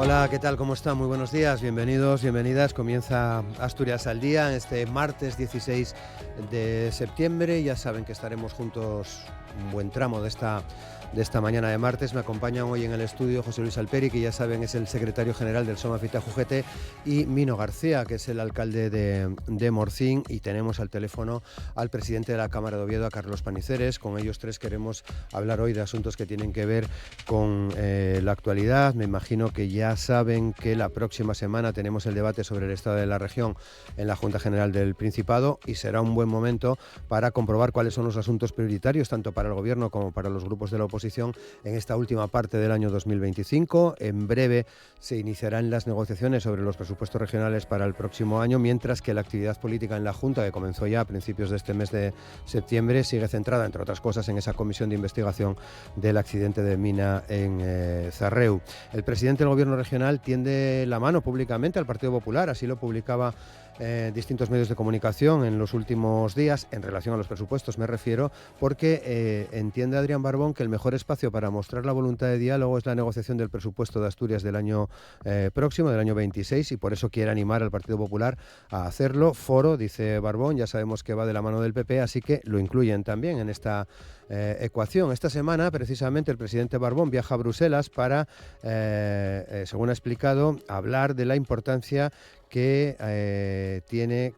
Hola, ¿qué tal? ¿Cómo están? Muy buenos días, bienvenidos, bienvenidas. Comienza Asturias al Día este martes 16 de septiembre. Ya saben que estaremos juntos un buen tramo de esta mañana de martes. Me acompañan hoy en el estudio José Luis Alperi, que ya saben es el secretario general del Soma Fita Jujete, y Mino García, que es el alcalde de Morcín, y tenemos al teléfono al presidente de la Cámara de Oviedo, a Carlos Paniceres. Con ellos tres queremos hablar hoy de asuntos que tienen que ver con la actualidad. Me imagino que ya saben que la próxima semana tenemos el debate sobre el estado de la región en la Junta General del Principado, y será un buen momento para comprobar cuáles son los asuntos prioritarios tanto para el Gobierno como para los grupos de la oposición en esta última parte del año 2025. En breve se iniciarán las negociaciones sobre los presupuestos regionales para el próximo año, mientras que la actividad política en la Junta, que comenzó ya a principios de este mes de septiembre, sigue centrada, entre otras cosas, en esa comisión de investigación del accidente de mina en Zarreu. El presidente del Gobierno regional tiende la mano públicamente al Partido Popular, así lo publicaba distintos medios de comunicación en los últimos días, en relación a los presupuestos me refiero, porque entiende Adrián Barbón que el mejor espacio para mostrar la voluntad de diálogo es la negociación del presupuesto de Asturias del año próximo, del año 26, y por eso quiere animar al Partido Popular a hacerlo. Foro, dice Barbón, ya sabemos que va de la mano del PP, así que lo incluyen también en esta ecuación. Esta semana, precisamente, el presidente Barbón viaja a Bruselas para, según ha explicado, hablar de la importancia que tiene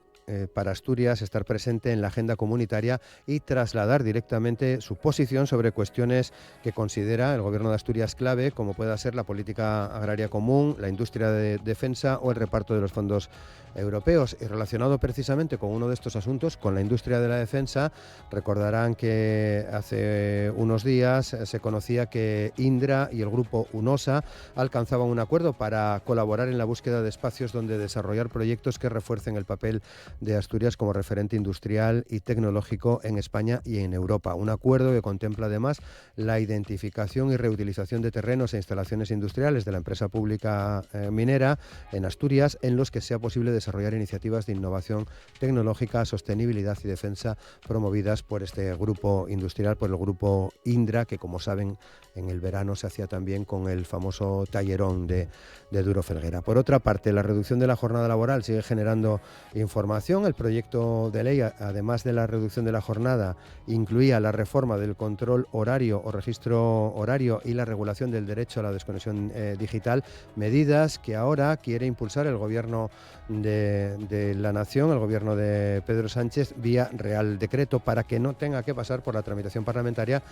para Asturias estar presente en la agenda comunitaria y trasladar directamente su posición sobre cuestiones que considera el Gobierno de Asturias clave, como pueda ser la política agraria común, la industria de defensa o el reparto de los fondos europeos. Y relacionado precisamente con uno de estos asuntos, con la industria de la defensa, recordarán que hace unos días se conocía que Indra y el grupo UNOSA alcanzaban un acuerdo para colaborar en la búsqueda de espacios donde desarrollar proyectos que refuercen el papel de Asturias como referente industrial y tecnológico en España y en Europa. Un acuerdo que contempla además la identificación y reutilización de terrenos e instalaciones industriales de la empresa pública minera en Asturias, en los que sea posible desarrollar iniciativas de innovación tecnológica, sostenibilidad y defensa promovidas por este grupo industrial, por el grupo Indra, que, como saben, en el verano se hacía también con el famoso tallerón de Duro Felguera. Por otra parte, la reducción de la jornada laboral sigue generando información. El proyecto de ley, además de la reducción de la jornada, incluía la reforma del control horario o registro horario y la regulación del derecho a la desconexión digital, medidas que ahora quiere impulsar el Gobierno de la Nación, el Gobierno de Pedro Sánchez, vía Real Decreto, para que no tenga que pasar por la tramitación parlamentaria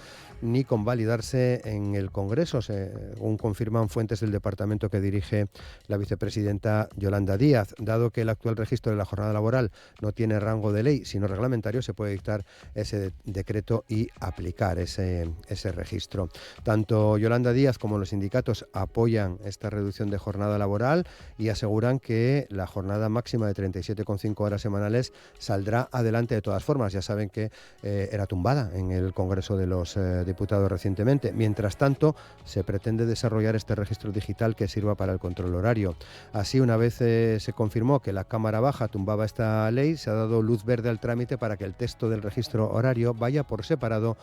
ni convalidarse en el Congreso, según confirman fuentes del departamento que dirige la vicepresidenta Yolanda Díaz. Dado que el actual registro de la jornada laboral no tiene rango de ley, sino reglamentario, se puede dictar ese decreto y aplicar ese registro. Tanto Yolanda Díaz como los sindicatos apoyan esta reducción de jornada laboral y aseguran que la jornada máxima de 37,5 horas semanales saldrá adelante de todas formas. Ya saben que era tumbada en el Congreso de los Diputados recientemente. Mientras tanto, se pretende desarrollar este registro digital que sirva para el control horario. Así, una vez se confirmó que la Cámara Baja tumbaba esta ley, se ha dado luz verde al trámite para que el texto del registro horario vaya por separado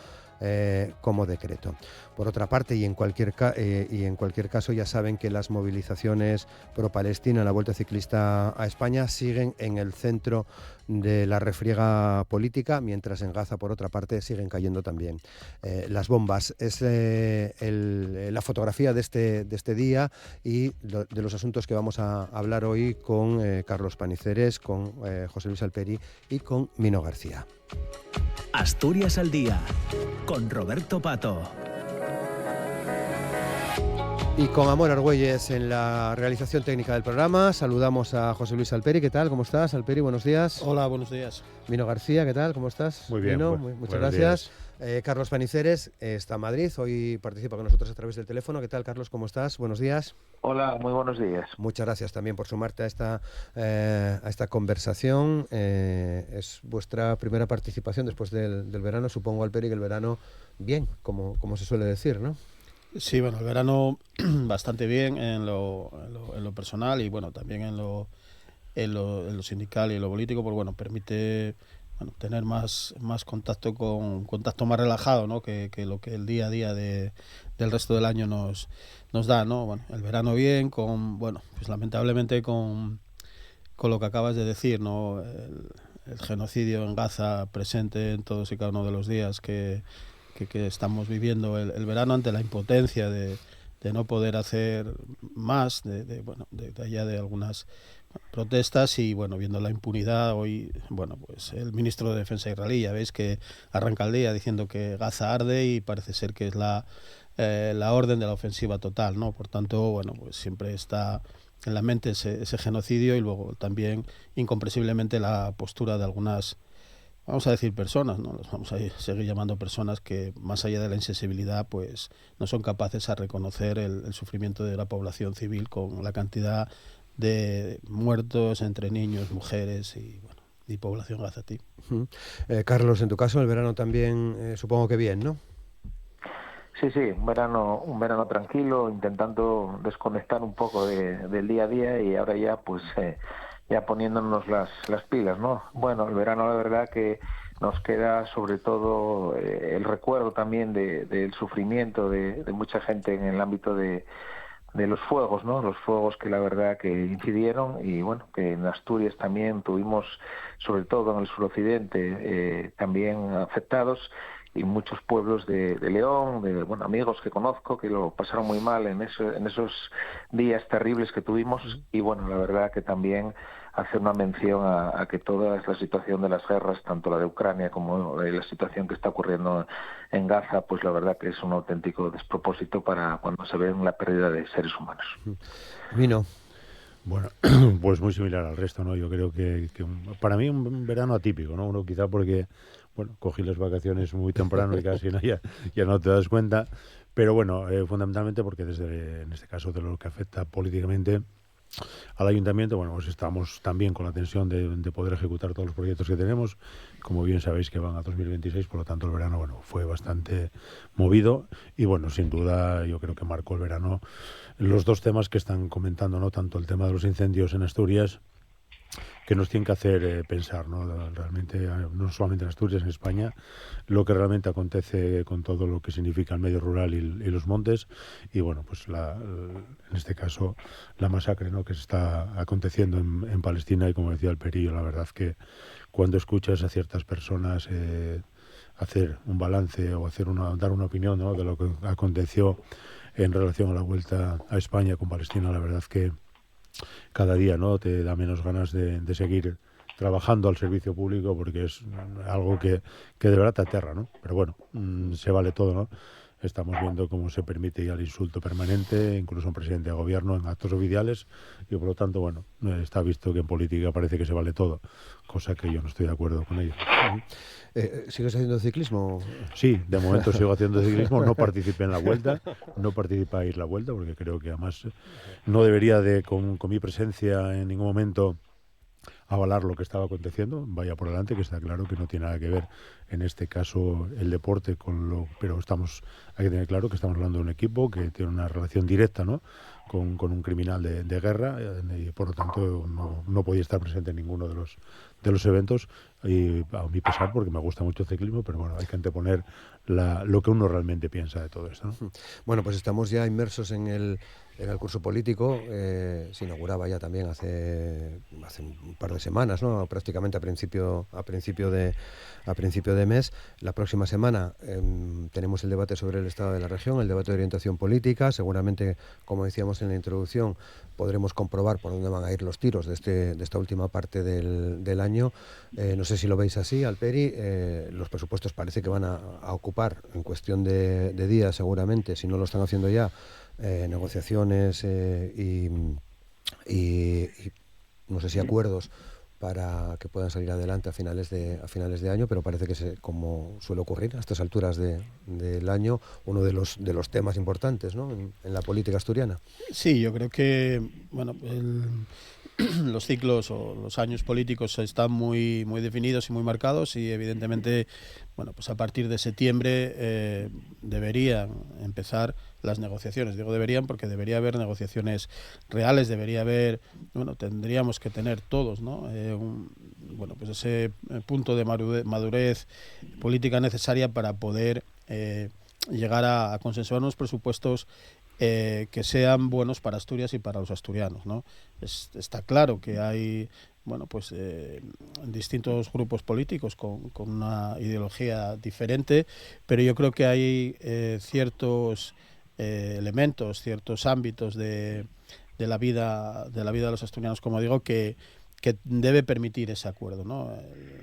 como decreto. Por otra parte, y en cualquier caso, ya saben que las movilizaciones pro Palestina en la Vuelta Ciclista a España siguen en el centro de la refriega política, mientras en Gaza, por otra parte, siguen cayendo también las bombas. Es la fotografía de este día y de los asuntos que vamos a hablar hoy con Carlos Paniceres, con José Luis Alperi y con Mino García. Asturias al Día, con Roberto Pato. Y con Amor Argüelles en la realización técnica del programa. Saludamos a José Luis Alperi. ¿Qué tal? ¿Cómo estás, Alperi? Buenos días. Hola, buenos días. Mino García, ¿qué tal? ¿Cómo estás? Muy bien. Mino, muchas gracias. Carlos Paniceres está en Madrid. Hoy participa con nosotros a través del teléfono. ¿Qué tal, Carlos? ¿Cómo estás? Buenos días. Hola, muy buenos días. Muchas gracias también por sumarte a esta conversación. Es vuestra primera participación después del verano. Supongo, Alperi, que el verano bien, como se suele decir, ¿no? Sí, bueno, el verano bastante bien en lo personal y bueno, también en lo sindical y en lo político, pues bueno, permite bueno, tener más contacto contacto más relajado, ¿no? que lo que el día a día del resto del año nos da, ¿no? Bueno, el verano bien, pues lamentablemente con lo que acabas de decir, ¿no? El genocidio en Gaza presente en todos y cada uno de los días que estamos viviendo el verano, ante la impotencia de no poder hacer más, de allá de algunas protestas, y bueno, viendo la impunidad hoy, bueno, pues el ministro de Defensa israelí, ya veis que arranca el día diciendo que Gaza arde, y parece ser que es la orden de la ofensiva total, ¿no? Por tanto, bueno, pues siempre está en la mente ese genocidio, y luego también incomprensiblemente la postura de algunas, vamos a decir, personas, ¿no? Los vamos a seguir llamando personas, que más allá de la insensibilidad, pues no son capaces a reconocer el sufrimiento de la población civil, con la cantidad de muertos entre niños, mujeres y población gazatí. Carlos, en tu caso el verano también supongo que bien, ¿no? Sí, un verano tranquilo, intentando desconectar un poco del día a día, y ahora ya pues ya poniéndonos las pilas, ¿no? Bueno, el verano la verdad que nos queda sobre todo el recuerdo también del sufrimiento de mucha gente en el ámbito de los fuegos, ¿no? Los fuegos que la verdad que incidieron, y bueno, que en Asturias también tuvimos, sobre todo en el suroccidente, también afectados, y muchos pueblos de León, amigos que conozco que lo pasaron muy mal en esos días terribles que tuvimos. Y bueno, la verdad que también hacer una mención a que toda la situación de las guerras, tanto la de Ucrania como la situación que está ocurriendo en Gaza, pues la verdad que es un auténtico despropósito para cuando se ve la pérdida de seres humanos. Vino. Bueno, pues muy similar al resto, ¿no? Yo creo que para mí un verano atípico, ¿no? Uno quizá porque, bueno, cogí las vacaciones muy temprano y casi ya no te das cuenta, pero bueno, fundamentalmente porque en este caso de lo que afecta políticamente al ayuntamiento, bueno, pues estamos también con la tensión de poder ejecutar todos los proyectos que tenemos. Como bien sabéis que van a 2026, por lo tanto el verano, bueno, fue bastante movido, y bueno, sin duda yo creo que marcó el verano los dos temas que están comentando, ¿no? Tanto el tema de los incendios en Asturias, que nos tienen que hacer pensar, ¿no? Realmente, no solamente en Asturias, en España, lo que realmente acontece con todo lo que significa el medio rural y los montes, y bueno, pues en este caso la masacre, ¿no? que se está aconteciendo en Palestina, y como decía el Perillo, la verdad que cuando escuchas a ciertas personas hacer un balance o dar una opinión, ¿no? de lo que aconteció en relación a la vuelta a España con Palestina, la verdad que cada día, ¿no? te da menos ganas de seguir trabajando al servicio público, porque es algo que de verdad te aterra, ¿no? Pero bueno, se vale todo, ¿no? Estamos viendo cómo se permite ya el insulto permanente, incluso a un presidente de gobierno en actos oficiales, y por lo tanto, bueno, está visto que en política parece que se vale todo, cosa que yo no estoy de acuerdo con ello. ¿Sigues haciendo ciclismo? Sí, de momento sigo haciendo ciclismo, no participé en la vuelta, no participé en la vuelta, porque creo que además no debería con mi presencia en ningún momento avalar lo que estaba aconteciendo. Vaya por delante, que está claro que no tiene nada que ver en este caso el deporte pero hay que tener claro que estamos hablando de un equipo que tiene una relación directa, ¿no? con un criminal de guerra, y por lo tanto no podía estar presente en ninguno de los eventos, y a mi pesar, porque me gusta mucho el ciclismo, pero bueno, hay que anteponer lo que uno realmente piensa de todo esto, ¿no? Bueno, pues estamos ya inmersos en el curso político. Se inauguraba ya también hace un par de semanas, ¿no? Prácticamente a principio de mes. La próxima semana tenemos el debate sobre el estado de la región, el debate de orientación política. Seguramente, como decíamos en la introducción, podremos comprobar por dónde van a ir los tiros de esta última parte del año. No sé si lo veis así, Alperi. Los presupuestos parece que van a ocupar en cuestión de días, seguramente, si no lo están haciendo ya, negociaciones y no sé si acuerdos para que puedan salir adelante a finales de año, pero parece que como suele ocurrir a estas alturas del año, uno de los temas importantes, ¿no? en la política asturiana. Sí, yo creo que bueno, los ciclos o los años políticos están muy definidos y muy marcados, y evidentemente, bueno, pues a partir de septiembre deberían empezar las negociaciones. Digo deberían porque debería haber negociaciones reales, debería haber, bueno, tendríamos que tener todos, ¿no? Bueno, pues ese punto de madurez política necesaria para poder llegar a consensuar unos presupuestos que sean buenos para Asturias y para los asturianos, ¿no? Está claro que hay, bueno, pues distintos grupos políticos con una ideología diferente, pero yo creo que hay ciertos elementos, ciertos ámbitos de la vida de los asturianos, como digo, que debe permitir ese acuerdo, ¿no?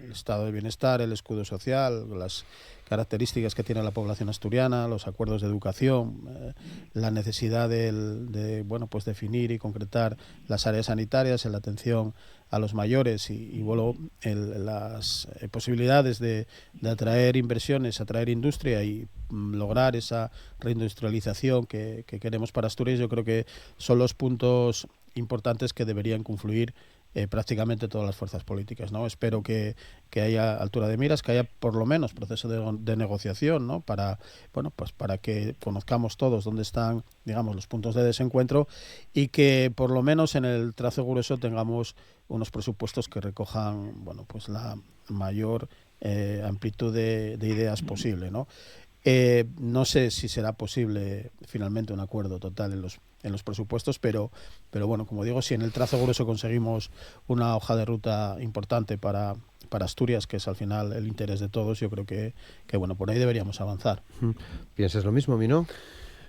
El estado de bienestar, el escudo social, las características que tiene la población asturiana, los acuerdos de educación, la necesidad de bueno, pues definir y concretar las áreas sanitarias, la atención a los mayores y luego las posibilidades de atraer inversiones, atraer industria y lograr esa reindustrialización que queremos para Asturias. Yo creo que son los puntos importantes que deberían confluir prácticamente todas las fuerzas políticas, ¿no? Espero que haya altura de miras, que haya por lo menos proceso de negociación, ¿no? Para, bueno, pues para que conozcamos todos dónde están, digamos, los puntos de desencuentro, y que por lo menos en el trazo grueso tengamos unos presupuestos que recojan, bueno, pues la mayor amplitud de ideas posible, ¿no? No sé si será posible finalmente un acuerdo total en los presupuestos, pero bueno, como digo, si en el trazo grueso conseguimos una hoja de ruta importante para Asturias, que es al final el interés de todos, yo creo que bueno, por ahí deberíamos avanzar. ¿Piensas lo mismo, Mino?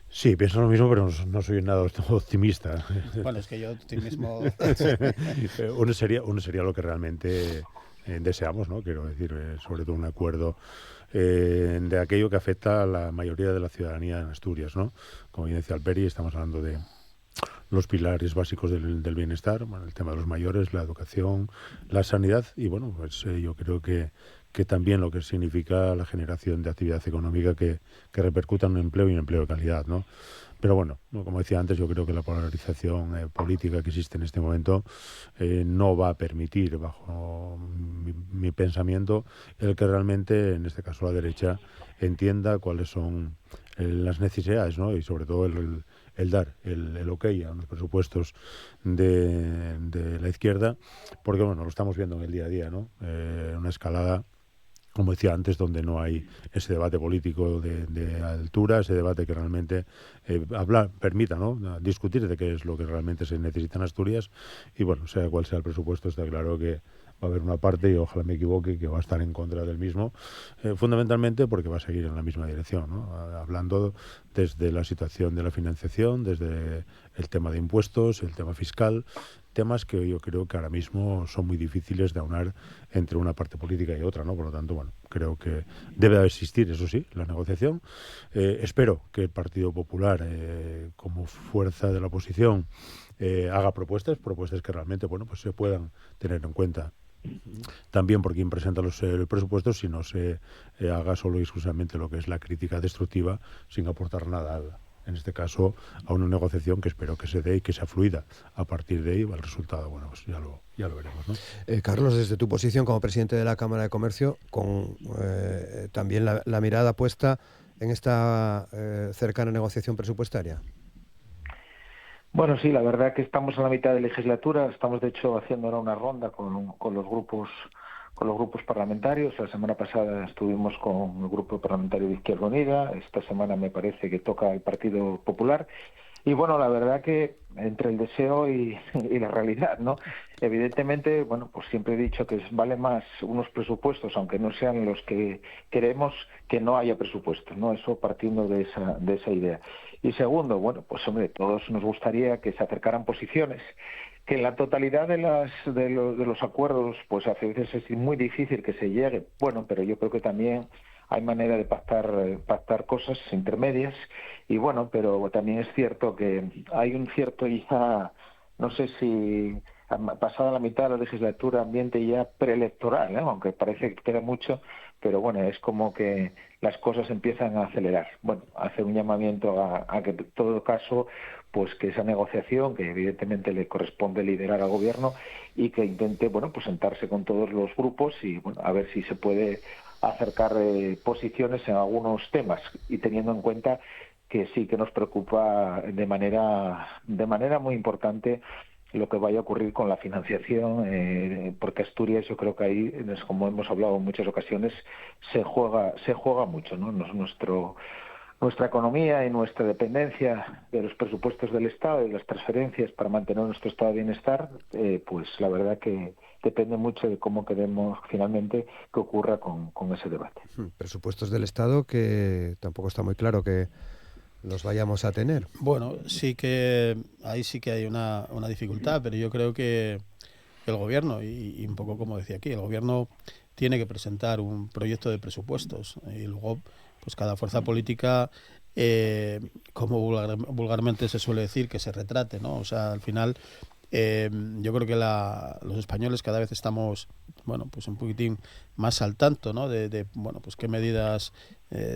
Sí, pienso lo mismo, pero no soy nada optimista. Bueno, es que yo optimismo... uno sería lo que realmente deseamos, ¿no? Quiero decir, sobre todo un acuerdo de aquello que afecta a la mayoría de la ciudadanía en Asturias, ¿no? Como bien decía Alperi, estamos hablando de los pilares básicos del bienestar, bueno, el tema de los mayores, la educación, la sanidad, y bueno, pues yo creo que también lo que significa la generación de actividad económica que repercuta en un empleo y un empleo de calidad, ¿no? Pero bueno, como decía antes, yo creo que la polarización política que existe en este momento no va a permitir, bajo mi pensamiento, el que realmente, en este caso la derecha, entienda cuáles son las necesidades, ¿no? Y sobre todo el dar el ok a los presupuestos de la izquierda, porque bueno, lo estamos viendo en el día a día, ¿no? Una escalada, como decía antes, donde no hay ese debate político de altura, ese debate que realmente permita, ¿no?, discutir de qué es lo que realmente se necesita en Asturias. Y bueno, sea cual sea el presupuesto, está claro que va a haber una parte, y ojalá me equivoque, que va a estar en contra del mismo, fundamentalmente porque va a seguir en la misma dirección, ¿no? Hablando desde la situación de la financiación, desde el tema de impuestos, el tema fiscal, temas que yo creo que ahora mismo son muy difíciles de aunar entre una parte política y otra, ¿no? Por lo tanto, bueno, creo que debe existir, eso sí, la negociación. Espero que el Partido Popular, como fuerza de la oposición, haga propuestas que realmente, bueno, pues se puedan tener en cuenta. También por quien presenta los presupuestos, si no se haga solo y exclusivamente lo que es la crítica destructiva sin aportar nada en este caso a una negociación que espero que se dé y que sea fluida. A partir de ahí el resultado, bueno, pues ya lo veremos, ¿no? Carlos, desde tu posición como presidente de la Cámara de Comercio, con también la mirada puesta en esta cercana negociación presupuestaria. Bueno, sí, la verdad que estamos en la mitad de legislatura. Estamos, de hecho, haciendo ahora una ronda con los grupos parlamentarios. La semana pasada estuvimos con el grupo parlamentario de Izquierda Unida. Esta semana me parece que toca el Partido Popular. Y bueno, la verdad que entre el deseo y la realidad, ¿no? Evidentemente, bueno, pues siempre he dicho que vale más unos presupuestos, aunque no sean los que queremos, que no haya presupuestos, ¿no? Eso partiendo de esa idea. Y segundo, bueno, pues hombre, todos nos gustaría que se acercaran posiciones, que en la totalidad de los acuerdos, pues a veces es muy difícil que se llegue. Bueno, pero yo creo que también hay manera de pactar cosas intermedias. Y bueno, pero también es cierto que hay un cierto ya, no sé si pasada la mitad de la legislatura, ambiente ya preelectoral, ¿eh? Aunque parece que queda mucho, pero bueno, es como que las cosas empiezan a acelerar. Bueno, hace un llamamiento a que en todo caso pues que esa negociación, que evidentemente le corresponde liderar al gobierno, y que intente, bueno, pues sentarse con todos los grupos y, bueno, a ver si se puede acercar posiciones en algunos temas, y teniendo en cuenta que sí que nos preocupa de manera muy importante lo que vaya a ocurrir con la financiación, porque Asturias, yo creo que ahí, como hemos hablado en muchas ocasiones, se juega mucho, ¿no? Nuestra economía y nuestra dependencia de los presupuestos del Estado y las transferencias para mantener nuestro estado de bienestar, pues la verdad que depende mucho de cómo queremos finalmente que ocurra con ese debate. Presupuestos del Estado que tampoco está muy claro que los vayamos a tener. Bueno, ahí sí que hay una dificultad, pero yo creo que el gobierno, y un poco como decía aquí, el gobierno tiene que presentar un proyecto de presupuestos y luego pues cada fuerza política, como vulgarmente se suele decir, que se retrate, ¿no? O sea, al final yo creo que los españoles cada vez estamos, bueno, pues un poquitín más al tanto, ¿no? De bueno, pues qué medidas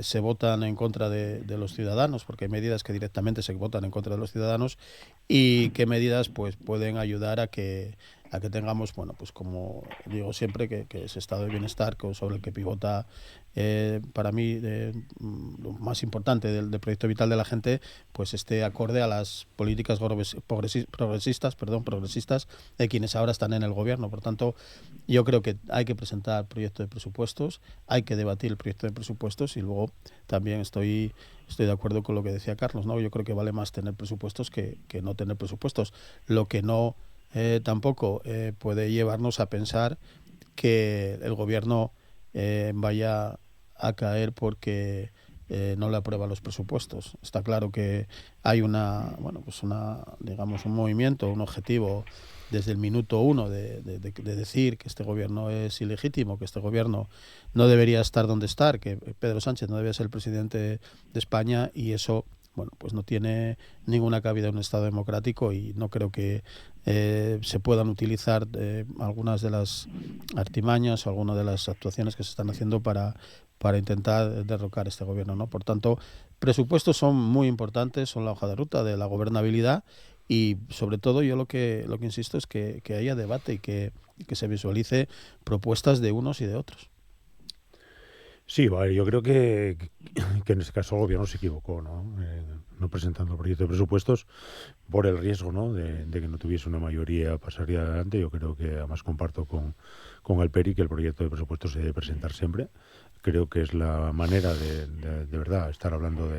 se votan en contra de los ciudadanos, porque hay medidas que directamente se votan en contra de los ciudadanos, y qué medidas pues pueden ayudar a que tengamos, bueno, pues como digo siempre, que ese estado de bienestar sobre el que pivota para mí lo más importante del proyecto vital de la gente, pues esté acorde a las políticas progresistas de quienes ahora están en el gobierno. Por tanto, yo creo que hay que presentar proyecto de presupuestos, hay que debatir el proyecto de presupuestos, y luego también estoy de acuerdo con lo que decía Carlos, ¿no? Yo creo que vale más tener presupuestos que no tener presupuestos. Lo que no tampoco puede llevarnos a pensar que el gobierno vaya a caer porque no le aprueban los presupuestos. Está claro que hay digamos un movimiento, un objetivo desde el minuto uno de decir que este gobierno es ilegítimo, que este gobierno no debería estar donde está, que Pedro Sánchez no debería ser el presidente de España, y eso, bueno, pues no tiene ninguna cabida en un Estado democrático, y no creo que se puedan utilizar algunas de las artimañas o algunas de las actuaciones que se están haciendo para intentar derrocar este gobierno, ¿no? Por tanto, presupuestos son muy importantes, son la hoja de ruta de la gobernabilidad, y sobre todo yo lo que insisto es que haya debate y que se visualice propuestas de unos y de otros. Sí, vale, yo creo que en este caso el gobierno se equivocó, ¿no? No presentando el proyecto de presupuestos por el riesgo, ¿no? de que no tuviese una mayoría pasaría adelante. Yo creo que además comparto con Alperi que el proyecto de presupuestos se debe presentar siempre. Creo que es la manera de verdad estar hablando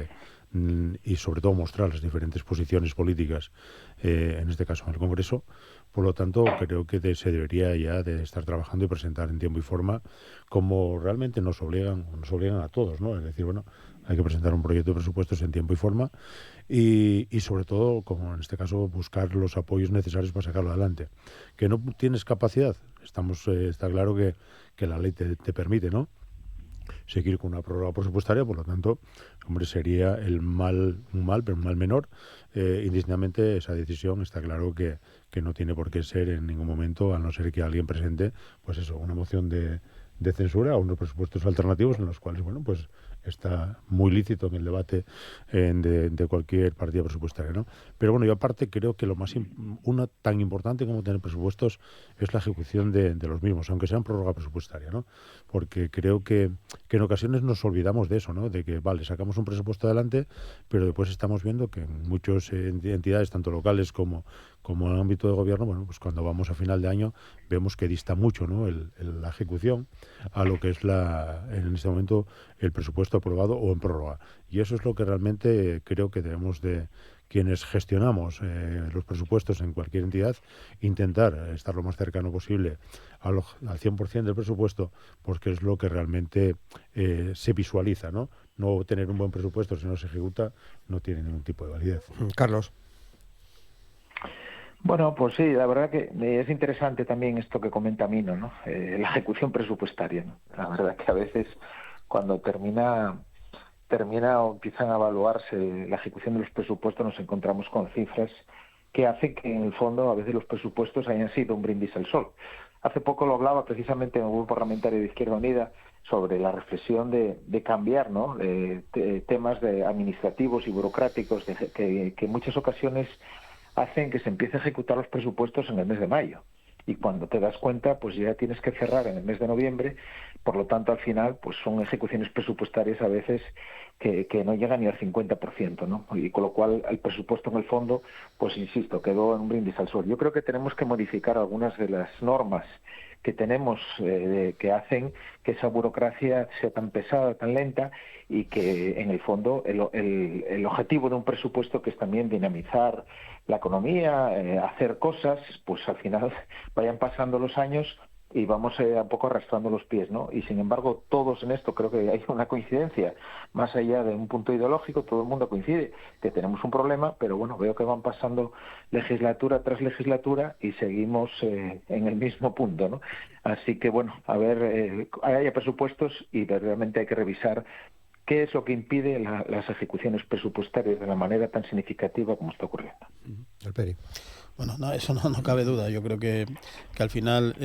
y sobre todo mostrar las diferentes posiciones políticas, en este caso en el Congreso. Por lo tanto, creo que se debería ya de estar trabajando y presentar en tiempo y forma, como realmente nos obligan a todos, ¿no? Es decir, bueno, hay que presentar un proyecto de presupuestos en tiempo y forma, y sobre todo, como en este caso, buscar los apoyos necesarios para sacarlo adelante. Que no tienes capacidad, está claro que la ley te permite, ¿no?, seguir con una prórroga presupuestaria. Por lo tanto, hombre, sería un mal menor. Indistintamente, esa decisión está claro que no tiene por qué ser en ningún momento, a no ser que alguien presente, pues eso, una moción de censura o unos presupuestos alternativos, en los cuales, bueno, pues está muy lícito en el debate de cualquier partida presupuestaria, ¿no? Pero bueno, yo aparte creo que una tan importante como tener presupuestos es la ejecución de los mismos, aunque sean prórroga presupuestaria, ¿no? Porque creo que en ocasiones nos olvidamos de eso, ¿no? De que, vale, sacamos un presupuesto adelante, pero después estamos viendo que en muchas entidades, tanto locales como en el ámbito de gobierno, bueno, pues cuando vamos a final de año vemos que dista mucho, ¿no?, la ejecución a lo que es en este momento el presupuesto aprobado o en prórroga. Y eso es lo que realmente creo que debemos de, quienes gestionamos los presupuestos en cualquier entidad, intentar estar lo más cercano posible al 100% del presupuesto, porque es lo que realmente se visualiza, ¿no? No tener un buen presupuesto si no se ejecuta no tiene ningún tipo de validez. Carlos. Bueno, pues sí, la verdad que es interesante también esto que comenta Mino, ¿no? La ejecución presupuestaria, ¿no? La verdad que a veces cuando termina o empiezan a evaluarse la ejecución de los presupuestos, nos encontramos con cifras que hacen que en el fondo a veces los presupuestos hayan sido un brindis al sol. Hace poco lo hablaba precisamente en el grupo parlamentario de Izquierda Unida sobre la reflexión de cambiar, ¿no? Temas administrativos y burocráticos que en muchas ocasiones hacen que se empiece a ejecutar los presupuestos en el mes de mayo. Y cuando te das cuenta, pues ya tienes que cerrar en el mes de noviembre. Por lo tanto, al final, pues son ejecuciones presupuestarias a veces que no llegan ni al 50%, ¿no? Y con lo cual el presupuesto en el fondo, pues insisto, quedó en un brindis al sol. Yo creo que tenemos que modificar algunas de las normas que tenemos que hacen que esa burocracia sea tan pesada, tan lenta, y que en el fondo el objetivo de un presupuesto, que es también dinamizar la economía, hacer cosas, pues al final vayan pasando los años y vamos un poco arrastrando los pies, ¿no? Y sin embargo, todos en esto creo que hay una coincidencia, más allá de un punto ideológico, todo el mundo coincide que tenemos un problema, pero bueno, veo que van pasando legislatura tras legislatura y seguimos en el mismo punto, ¿no? Así que bueno, a ver, haya presupuestos y realmente hay que revisar qué es lo que impide las ejecuciones presupuestarias de la manera tan significativa como está ocurriendo. El Peri. Bueno, no, eso no cabe duda. Yo creo que al final,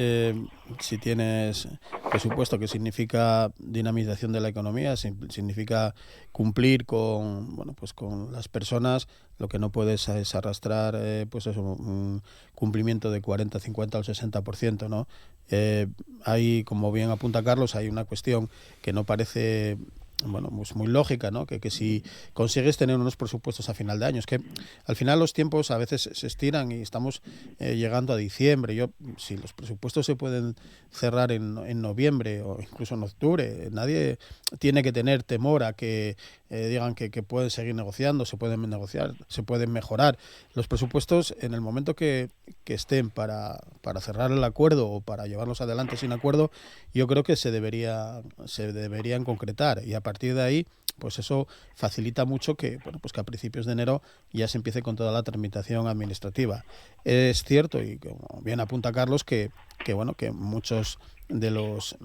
si tienes presupuesto, que significa dinamización de la economía, significa cumplir con las personas, lo que no puedes es arrastrar un cumplimiento de 40, 50 o 60%, ¿no? Hay, como bien apunta Carlos, hay una cuestión que no parece pues muy lógica, ¿no? Que si consigues tener unos presupuestos a final de año, es que al final los tiempos a veces se estiran y estamos llegando a diciembre. Si los presupuestos se pueden cerrar en noviembre o incluso en octubre, nadie tiene que tener temor a que digan que pueden seguir negociando, se pueden negociar, se pueden mejorar. Los presupuestos, en el momento que estén para cerrar el acuerdo o para llevarlos adelante sin acuerdo, yo creo que se deberían concretar, y a partir de ahí, pues eso facilita mucho que a principios de enero ya se empiece con toda la tramitación administrativa. Es cierto, y como bien apunta Carlos, que muchos de los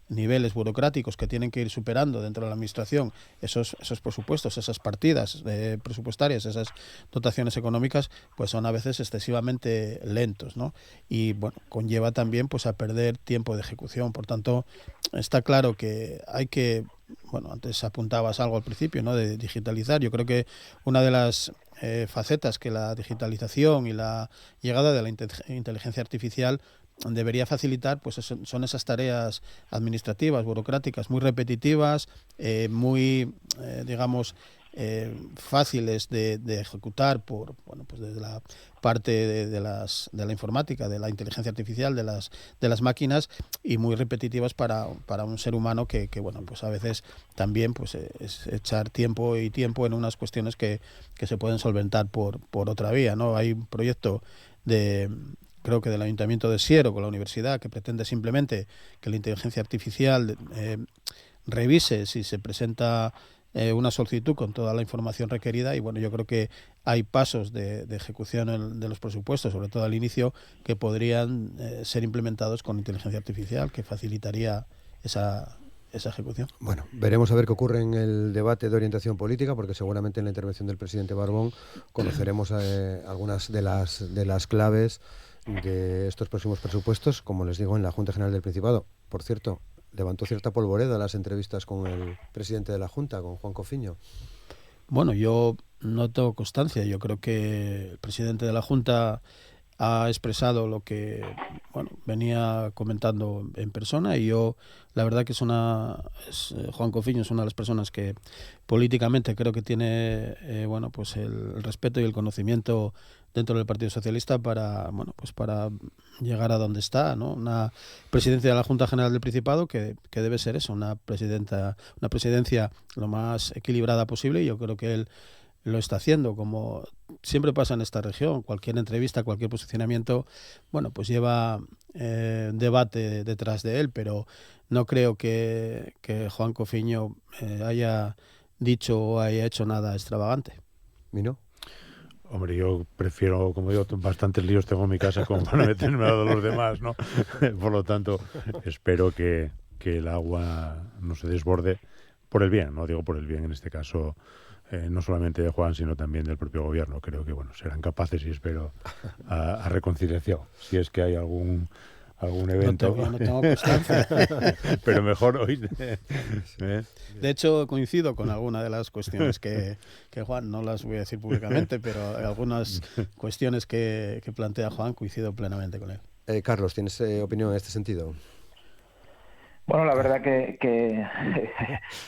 niveles burocráticos que tienen que ir superando dentro de la administración esos presupuestos, esas partidas presupuestarias, esas dotaciones económicas, pues son a veces excesivamente lentos, ¿no? Y conlleva también pues a perder tiempo de ejecución. Por tanto, está claro que hay que, antes apuntabas algo al principio, ¿no?, de digitalizar. Yo creo que una de las facetas que la digitalización y la llegada de la inteligencia artificial debería facilitar, pues son esas tareas administrativas, burocráticas, muy repetitivas, muy, fáciles de ejecutar desde la parte de la informática, de la inteligencia artificial, de las máquinas, y muy repetitivas para un ser humano que pues a veces también pues es echar tiempo en unas cuestiones que se pueden solventar por otra vía, ¿no? Hay un proyecto creo que del Ayuntamiento de Siero con la universidad, que pretende simplemente que la inteligencia artificial revise si se presenta una solicitud con toda la información requerida, y yo creo que hay pasos de ejecución de los presupuestos, sobre todo al inicio, que podrían ser implementados con inteligencia artificial, que facilitaría esa ejecución. Bueno, veremos a ver qué ocurre en el debate de orientación política, porque seguramente en la intervención del presidente Barbón conoceremos algunas de las claves de estos próximos presupuestos, como les digo, en la Junta General del Principado. Por cierto, levantó cierta polvoreda las entrevistas con el presidente de la Junta, con Juan Cofiño. Bueno, yo no tengo constancia. Yo creo que el presidente de la Junta ha expresado lo que venía comentando en persona, y yo la verdad que Juan Cofiño es una de las personas que políticamente creo que tiene pues el respeto y el conocimiento dentro del Partido Socialista para llegar a donde está, ¿no? Una presidencia de la Junta General del Principado que debe ser eso, una presidencia lo más equilibrada posible, y yo creo que él lo está haciendo, como siempre pasa en esta región. Cualquier entrevista, cualquier posicionamiento, pues lleva debate detrás de él, pero no creo que Juan Cofiño haya dicho o haya hecho nada extravagante. ¿Mino? Hombre, yo prefiero, como digo, bastantes líos tengo en mi casa como para meterme a los demás, ¿no? Por lo tanto, espero que el agua no se desborde por el bien, no digo por el bien en este caso, no solamente de Juan, sino también del propio gobierno. Creo que serán capaces, y espero, a reconciliación. Si es que hay algún evento. No tengo constancia. Pero mejor hoy. De hecho, coincido con alguna de las cuestiones que Juan, no las voy a decir públicamente, pero algunas cuestiones que plantea Juan, coincido plenamente con él. Carlos, ¿tienes opinión en este sentido? Bueno, la verdad que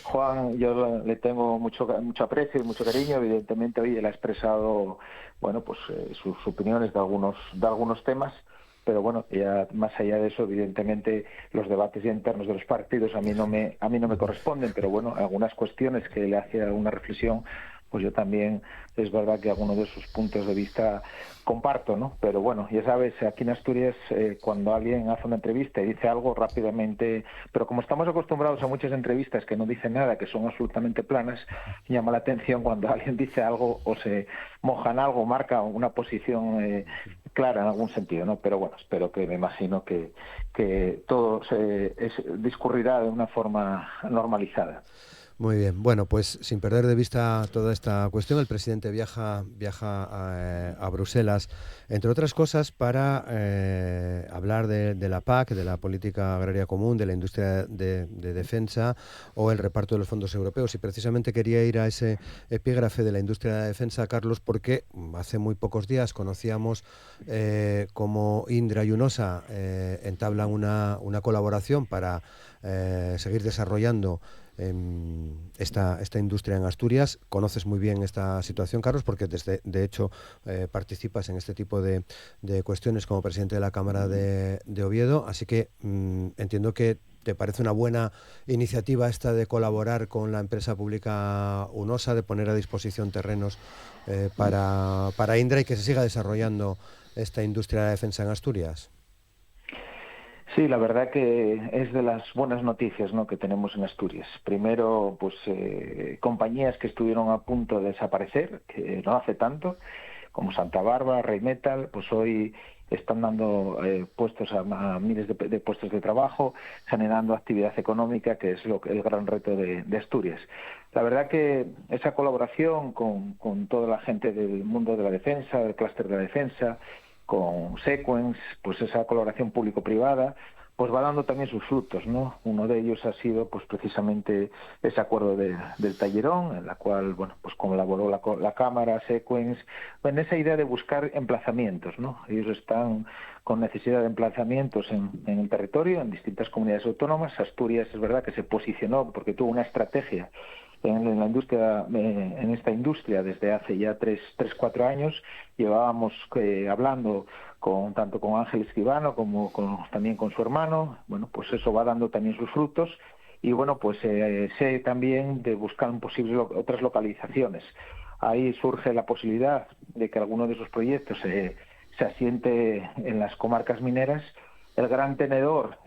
Juan, yo le tengo mucho aprecio y mucho cariño. Evidentemente hoy él ha expresado, bueno, pues sus opiniones de algunos temas, pero bueno, ya más allá de eso, evidentemente los debates ya internos de los partidos a mí no me corresponden, pero bueno, algunas cuestiones que le hace alguna reflexión, pues yo también es verdad que algunos de sus puntos de vista comparto, ¿no? Pero bueno, ya sabes, aquí en Asturias cuando alguien hace una entrevista y dice algo rápidamente, pero como estamos acostumbrados a muchas entrevistas que no dicen nada, que son absolutamente planas, llama la atención cuando alguien dice algo o se moja en algo, marca una posición clara en algún sentido, ¿no? Pero bueno, espero que, me imagino que todo discurrirá de una forma normalizada. Muy bien. Bueno, pues sin perder de vista toda esta cuestión, el presidente viaja a Bruselas, entre otras cosas, para hablar de la PAC, de la Política Agraria Común, de la industria de defensa o el reparto de los fondos europeos. Y precisamente quería ir a ese epígrafe de la industria de defensa, Carlos, porque hace muy pocos días conocíamos cómo Indra y UNOSA entablan una colaboración para seguir desarrollando esta industria en Asturias. Conoces muy bien esta situación, Carlos, porque de hecho participas en este tipo de cuestiones como presidente de la Cámara de Oviedo, así que entiendo que te parece una buena iniciativa esta de colaborar con la empresa pública UNOSA, de poner a disposición terrenos para Indra y que se siga desarrollando esta industria de defensa en Asturias. Sí, la verdad que es de las buenas noticias, ¿no?, que tenemos en Asturias. Primero, pues compañías que estuvieron a punto de desaparecer, que no hace tanto, como Santa Bárbara, Rheinmetall, pues hoy están dando puestos a miles de puestos de trabajo, generando actividad económica, que es el gran reto de Asturias. La verdad que esa colaboración con toda la gente del mundo de la defensa, del clúster de la defensa, con Sequence, pues esa colaboración público-privada, pues va dando también sus frutos, ¿no? Uno de ellos ha sido pues precisamente ese acuerdo del Tallerón, en la cual, bueno, pues colaboró la Cámara, Sequence, en esa idea de buscar emplazamientos, ¿no? Ellos están con necesidad de emplazamientos en el territorio, en distintas comunidades autónomas. Asturias es verdad que se posicionó porque tuvo una estrategia en la industria, en esta industria desde hace ya 3-4 años. Llevábamos hablando tanto con Ángel Escribano como también con su hermano. Bueno, pues eso va dando también sus frutos. Y bueno, pues sé también de buscar posibles otras localizaciones. Ahí surge la posibilidad de que alguno de esos proyectos se asiente en las comarcas mineras. El gran tenedor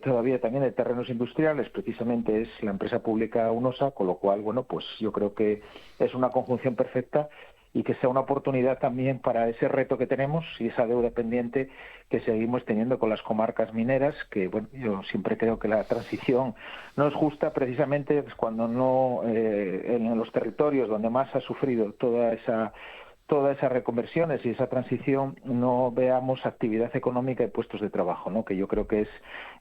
todavía también de terrenos industriales precisamente es la empresa pública UNOSA, con lo cual, bueno, pues yo creo que es una conjunción perfecta y que sea una oportunidad también para ese reto que tenemos y esa deuda pendiente que seguimos teniendo con las comarcas mineras, que bueno, yo siempre creo que la transición no es justa precisamente cuando no en los territorios donde más ha sufrido todas esas reconversiones y esa transición no veamos actividad económica y puestos de trabajo, ¿no?, que yo creo que es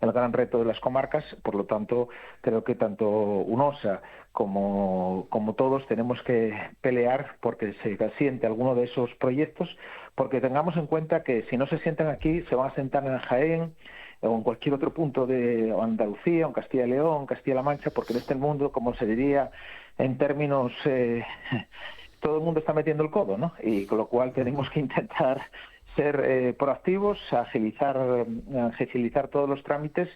el gran reto de las comarcas. Por lo tanto, creo que tanto UNOSA como todos tenemos que pelear porque se asiente alguno de esos proyectos, porque tengamos en cuenta que si no se sientan aquí, se van a sentar en Jaén o en cualquier otro punto de Andalucía, en Castilla y León, en Castilla-La Mancha, porque en este mundo, como se diría en términos... todo el mundo está metiendo el codo, ¿no? Y con lo cual tenemos que intentar ser proactivos, agilizar todos los trámites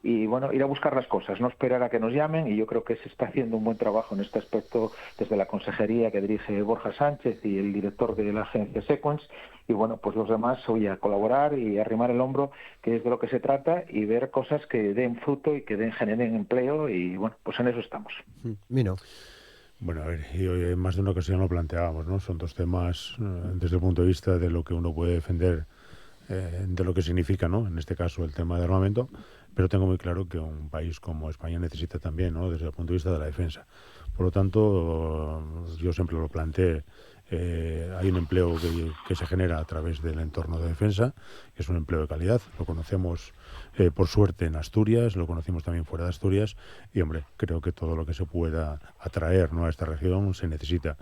y, bueno, ir a buscar las cosas, no esperar a que nos llamen. Y yo creo que se está haciendo un buen trabajo en este aspecto desde la consejería que dirige Borja Sánchez y el director de la agencia Sequence. Y, bueno, pues los demás hoy a colaborar y a arrimar el hombro, que es de lo que se trata, y ver cosas que den fruto y que generen empleo. Y, bueno, pues en eso estamos. Mino. Bueno, a ver, y hoy en más de una ocasión lo planteábamos, ¿no? Son dos temas desde el punto de vista de lo que uno puede defender, de lo que significa, ¿no?, en este caso el tema de armamento, pero tengo muy claro que un país como España necesita también, ¿no?, desde el punto de vista de la defensa. Por lo tanto, yo siempre lo planteé hay un empleo que se genera a través del entorno de defensa, que es un empleo de calidad. Lo conocemos por suerte en Asturias, lo conocimos también fuera de Asturias y, hombre, creo que todo lo que se pueda atraer, ¿no?, a esta región se necesita.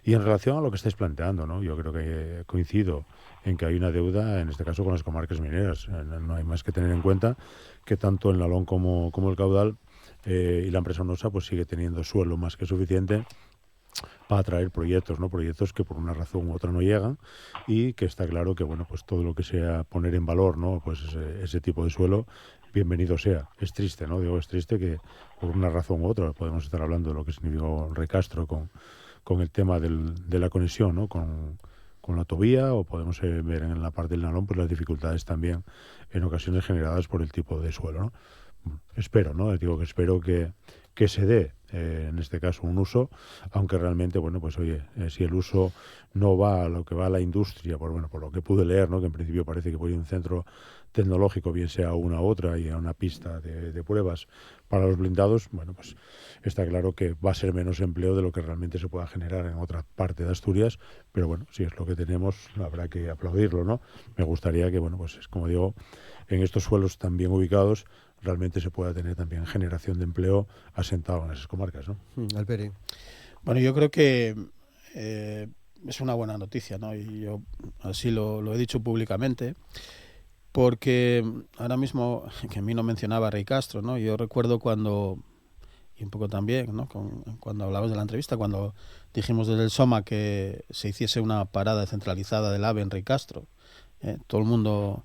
Y en relación a lo que estáis planteando, ¿no?, yo creo que coincido en que hay una deuda, en este caso, con las comarcas mineras. No hay más que tener en cuenta que tanto el Nalón como el Caudal y la empresa Onosa pues sigue teniendo suelo más que suficiente para atraer proyectos, ¿no? Proyectos que por una razón u otra no llegan y que está claro que, bueno, pues todo lo que sea poner en valor, ¿no?, pues ese tipo de suelo, bienvenido sea. Es triste, ¿no? Digo, es triste que por una razón u otra, podemos estar hablando de lo que significó Ricastro con el tema de la conexión, ¿no?, con la autovía, o podemos ver en la parte del Nalón pues las dificultades también en ocasiones generadas por el tipo de suelo, ¿no? Espero, ¿no? Digo que espero que se dé en este caso un uso, aunque realmente, bueno, pues oye, si el uso no va a lo que va a la industria, por lo que pude leer, ¿no?, que en principio parece que voy a un centro tecnológico, bien sea una u otra, y a una pista de pruebas para los blindados, bueno, pues está claro que va a ser menos empleo de lo que realmente se pueda generar en otra parte de Asturias, pero bueno, si es lo que tenemos, habrá que aplaudirlo, ¿no? Me gustaría que, bueno, pues es como digo, en estos suelos tan bien ubicados, realmente se pueda tener también generación de empleo asentado en esas comarcas, ¿no? Alberi. Bueno, yo creo que es una buena noticia, ¿no? Y yo así lo he dicho públicamente, porque ahora mismo, que a mí no mencionaba Ricastro, ¿no? Yo recuerdo cuando, y un poco también, ¿no?, cuando hablabas de la entrevista, cuando dijimos desde el SOMA que se hiciese una parada centralizada del AVE en Ricastro, todo el mundo,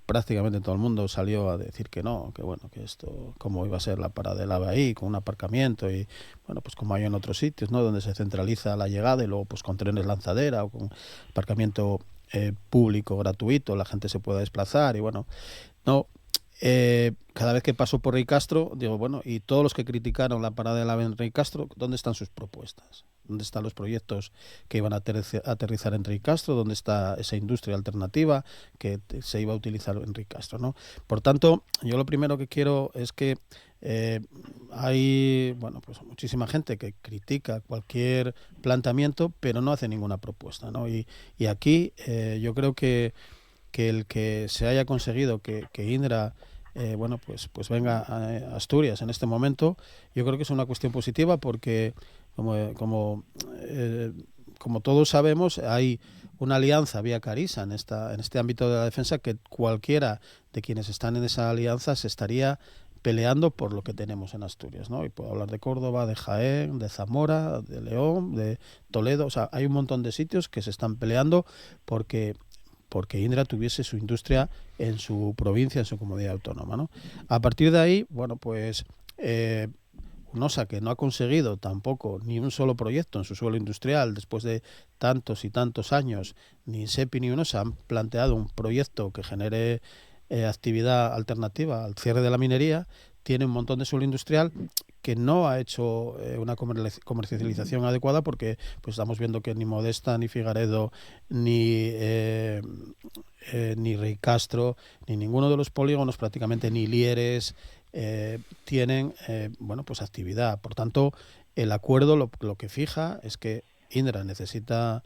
prácticamente todo el mundo salió a decir que no, que bueno, que esto, cómo iba a ser la parada del AVE ahí, con un aparcamiento y, bueno, pues como hay en otros sitios, ¿no?, donde se centraliza la llegada y luego pues con trenes lanzadera o con aparcamiento público gratuito, la gente se pueda desplazar y bueno, no. Cada vez que paso por Ricastro, digo, bueno, y todos los que criticaron la parada del AVE en Ricastro, ¿dónde están sus propuestas? ¿Dónde están los proyectos que iban a aterrizar en Ricastro? ¿Dónde está esa industria alternativa que se iba a utilizar en Ricastro, ¿no? Por tanto, yo lo primero que quiero es que hay, bueno, pues muchísima gente que critica cualquier planteamiento, pero no hace ninguna propuesta, ¿no? Y aquí yo creo que el que se haya conseguido que Indra bueno, pues venga a Asturias en este momento, yo creo que es una cuestión positiva porque como todos sabemos, hay una alianza vía Carisa en este ámbito de la defensa, que cualquiera de quienes están en esa alianza se estaría peleando por lo que tenemos en Asturias, ¿no? Y puedo hablar de Córdoba, de Jaén, de Zamora, de León, de Toledo, o sea, hay un montón de sitios que se están peleando porque Indra tuviese su industria en su provincia, en su comunidad autónoma, ¿no? A partir de ahí, bueno, pues Onosa, que no ha conseguido tampoco ni un solo proyecto en su suelo industrial después de tantos y tantos años, ni SEPI ni Onosa han planteado un proyecto que genere actividad alternativa al cierre de la minería, tiene un montón de suelo industrial que no ha hecho una comercialización adecuada porque pues estamos viendo que ni Modesta, ni Figaredo, ni Ricastro, ni ninguno de los polígonos, prácticamente ni Lieres, tienen bueno, pues actividad. Por tanto, el acuerdo lo que fija es que Indra necesita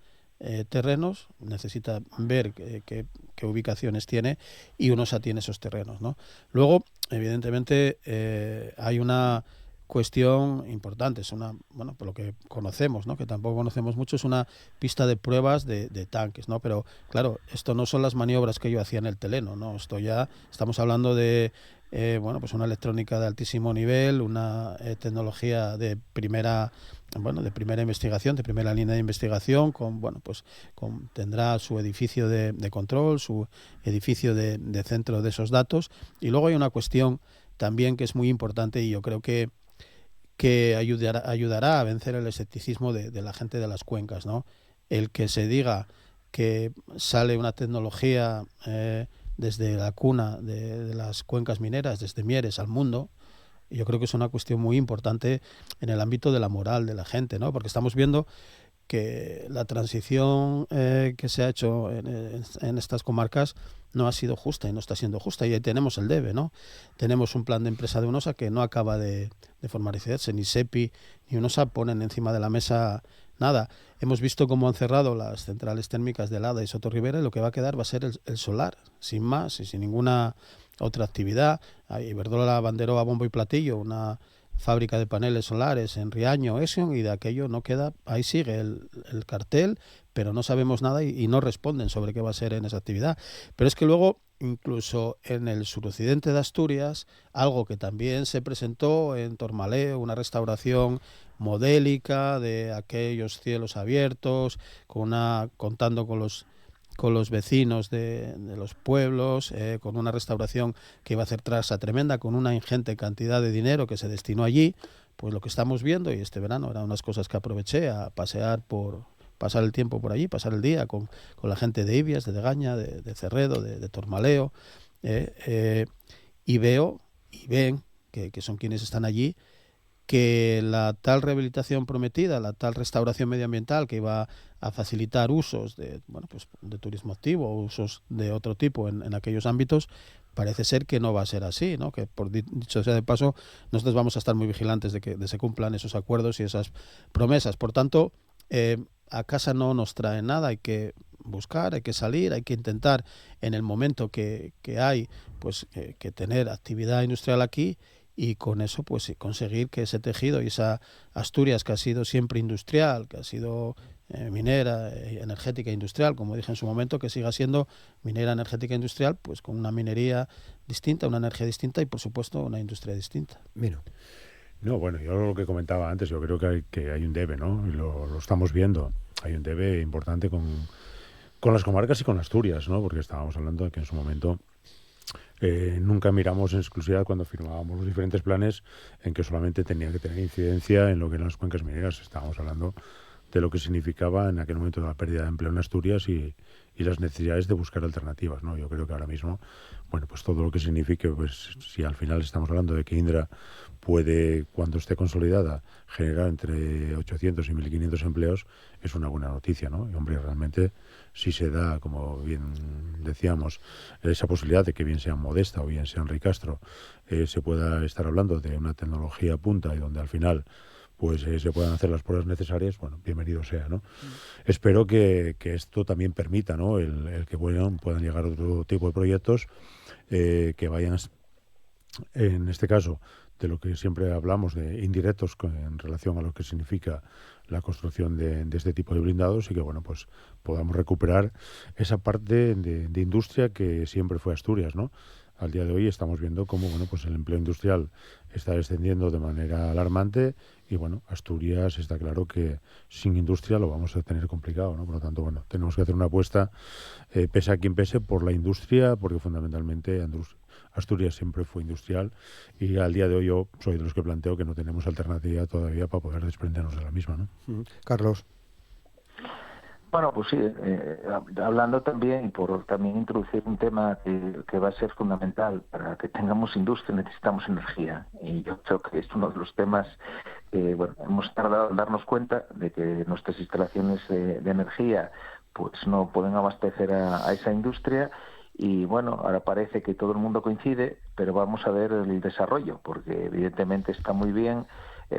terrenos, necesita ver qué ubicaciones tiene y Onosa tiene esos terrenos, ¿no? Luego, evidentemente, hay una cuestión importante, es una, bueno, por lo que conocemos, ¿no?, que tampoco conocemos mucho, es una pista de pruebas de tanques, ¿no? Pero claro, esto no son las maniobras que yo hacía en el Teleno, ¿no? Esto ya estamos hablando de bueno, pues una electrónica de altísimo nivel, una tecnología de primera investigación, de primera línea de investigación, tendrá su edificio de control, su edificio de centro de esos datos. Y luego hay una cuestión también que es muy importante y yo creo que ayudará a vencer el escepticismo de la gente de las cuencas, ¿no? El que se diga que sale una tecnología desde la cuna de las cuencas mineras, desde Mieres al mundo, yo creo que es una cuestión muy importante en el ámbito de la moral de la gente, ¿no? Porque estamos viendo que la transición que se ha hecho en estas comarcas no ha sido justa y no está siendo justa, y ahí tenemos el debe, ¿no? Tenemos un plan de empresa de Onosa que no acaba de formalizarse, ni SEPI ni Onosa ponen encima de la mesa nada. Hemos visto cómo han cerrado las centrales térmicas de Lada y Sotorribera, y lo que va a quedar va a ser el solar, sin más y sin ninguna otra actividad. Iberdrola abanderó a bombo y platillo una fábrica de paneles solares en Riaño, Esion, y de aquello no queda, ahí sigue el cartel, pero no sabemos nada y no responden sobre qué va a ser en esa actividad. Pero es que luego, incluso en el suroccidente de Asturias, algo que también se presentó en Tormaleo, una restauración modélica de aquellos cielos abiertos, contando con los vecinos de los pueblos, con una restauración que iba a hacer traza tremenda, con una ingente cantidad de dinero que se destinó allí. Pues lo que estamos viendo, y este verano eran unas cosas que aproveché a pasar el tiempo por allí, pasar el día con la gente de Ibias, de Degaña, de Cerredo, de Tormaleo, y ven que son quienes están allí, que la tal rehabilitación prometida, la tal restauración medioambiental que iba a facilitar usos de turismo activo, usos de otro tipo en aquellos ámbitos, parece ser que no va a ser así, ¿no? Que, por dicho sea de paso, nosotros vamos a estar muy vigilantes de que se cumplan esos acuerdos y esas promesas. Por tanto, a casa no nos trae nada, hay que buscar, hay que salir, hay que intentar, en el momento que hay, pues que tener actividad industrial aquí, y con eso pues conseguir que ese tejido y esa Asturias, que ha sido siempre industrial, que ha sido minera, energética, industrial, como dije en su momento, que siga siendo minera, energética, industrial, pues con una minería distinta, una energía distinta y, por supuesto, una industria distinta. Mira. No, bueno, yo lo que comentaba antes, yo creo que hay un debe, ¿no? Y lo estamos viendo. Hay un debe importante con las comarcas y con Asturias, ¿no? Porque estábamos hablando de que en su momento nunca miramos en exclusividad, cuando firmábamos los diferentes planes, en que solamente tenía que tener incidencia en lo que eran las cuencas mineras. Estábamos hablando de lo que significaba en aquel momento la pérdida de empleo en Asturias y las necesidades de buscar alternativas, ¿no? Yo creo que ahora mismo, bueno, pues todo lo que signifique, pues si al final estamos hablando de que Indra puede, cuando esté consolidada, generar entre 800 y 1.500 empleos, es una buena noticia, ¿no? Y, hombre, realmente, si se da, como bien decíamos, esa posibilidad de que bien sea Modesta o bien sea Ricastro, se pueda estar hablando de una tecnología punta y donde al final pues se puedan hacer las pruebas necesarias, bueno, bienvenido sea, ¿no? Espero que esto también permita, ¿no?, el que puedan llegar otro tipo de proyectos que vayan, en este caso, de lo que siempre hablamos de indirectos en relación a lo que significa la construcción de este tipo de blindados, y que, bueno, pues podamos recuperar esa parte de industria que siempre fue Asturias, ¿no? Al día de hoy estamos viendo cómo, bueno, pues el empleo industrial está descendiendo de manera alarmante y, bueno, Asturias está claro que sin industria lo vamos a tener complicado, ¿no? Por lo tanto, bueno, tenemos que hacer una apuesta, pese a quien pese, por la industria, porque fundamentalmente Asturias siempre fue industrial y al día de hoy yo soy de los que planteo que no tenemos alternativa todavía para poder desprendernos de la misma, ¿no? Carlos. Bueno, pues sí, hablando también, y por también introducir un tema que va a ser fundamental para que tengamos industria, necesitamos energía. Y yo creo que es uno de los temas que, bueno, hemos tardado en darnos cuenta de que nuestras instalaciones de energía pues no pueden abastecer a esa industria. Y bueno, ahora parece que todo el mundo coincide, pero vamos a ver el desarrollo, porque evidentemente está muy bien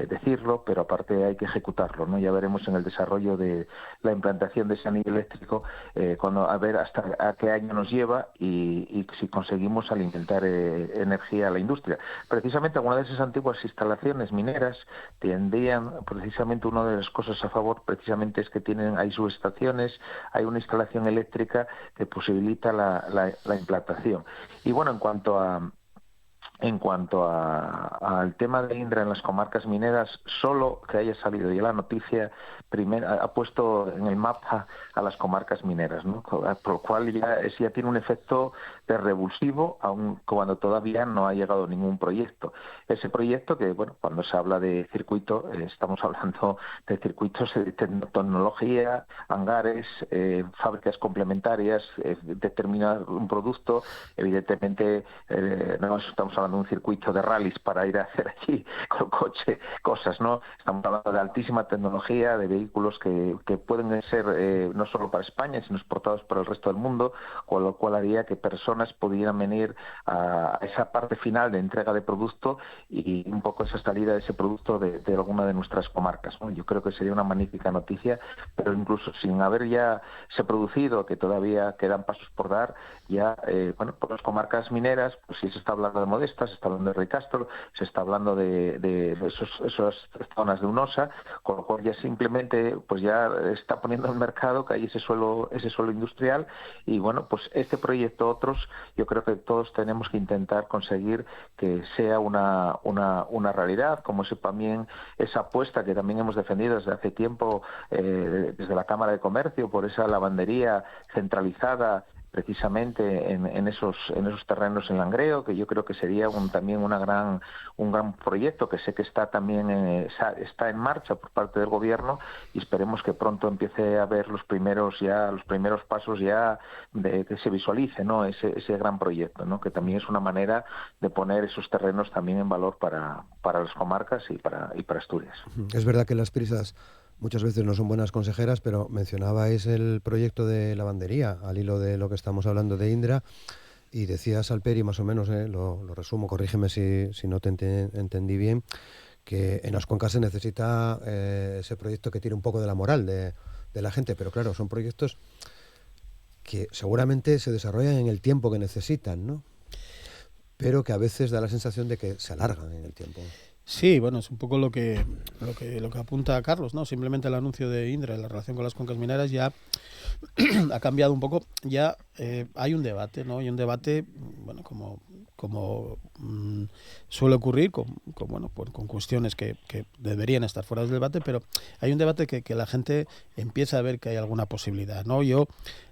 decirlo, pero aparte hay que ejecutarlo, ¿no? Ya veremos en el desarrollo de la implantación de ese anillo eléctrico, a ver hasta a qué año nos lleva y si conseguimos alimentar energía a la industria. Precisamente algunas de esas antiguas instalaciones mineras tendrían, precisamente una de las cosas a favor precisamente es que hay subestaciones, hay una instalación eléctrica que posibilita la implantación. Y bueno, en cuanto al tema de Indra en las comarcas mineras, solo que haya salido ya la noticia ha puesto en el mapa a las comarcas mineras, ¿no? Por lo cual ya tiene un efecto de revulsivo, aun cuando todavía no ha llegado ningún proyecto. Ese proyecto que, bueno, cuando se habla de circuito, estamos hablando de circuitos de tecnología, hangares, fábricas complementarias, determinar un producto. Evidentemente, no estamos hablando de un circuito de rallies para ir a hacer allí con coche cosas, ¿no? Estamos hablando de altísima tecnología, de vehículos que pueden ser no solo para España, sino exportados para el resto del mundo, con lo cual haría que personas personas pudieran venir a esa parte final de entrega de producto y un poco esa salida de ese producto de alguna de nuestras comarcas, ¿no? Yo creo que sería una magnífica noticia, pero incluso sin haber ya se producido, que todavía quedan pasos por dar, ya, por las comarcas mineras, pues sí se está hablando de Modesta, se está hablando de Ricastro, se está hablando de esas zonas de Unosa, con lo cual ya simplemente pues ya está poniendo en el mercado que hay ese suelo industrial y bueno, pues este proyecto, otros, yo creo que todos tenemos que intentar conseguir que sea una realidad, como ese también esa apuesta que también hemos defendido desde hace tiempo desde la Cámara de Comercio por esa lavandería centralizada precisamente en esos terrenos en Langreo, que yo creo que sería también un gran proyecto que sé que está también está en marcha por parte del gobierno y esperemos que pronto empiece a ver los primeros pasos ya de que se visualice, ¿no? ese gran proyecto, ¿no? Que también es una manera de poner esos terrenos también en valor para las comarcas y para Asturias. Es verdad que las prisas muchas veces no son buenas consejeras, pero mencionabais el proyecto de lavandería, al hilo de lo que estamos hablando de Indra, y decías, Alperi, más o menos, lo resumo, corrígeme si no te entendí bien, que en las cuencas se necesita ese proyecto que tire un poco de la moral de la gente, pero claro, son proyectos que seguramente se desarrollan en el tiempo que necesitan, ¿no? Pero que a veces da la sensación de que se alargan en el tiempo. Sí, bueno, es un poco lo que apunta Carlos, ¿no? Simplemente el anuncio de Indra en la relación con las cuencas mineras ya ha cambiado un poco. Ya hay un debate, ¿no? Hay un debate, bueno, como suele ocurrir con cuestiones que deberían estar fuera del debate, pero hay un debate que la gente empieza a ver que hay alguna posibilidad, ¿no? Yo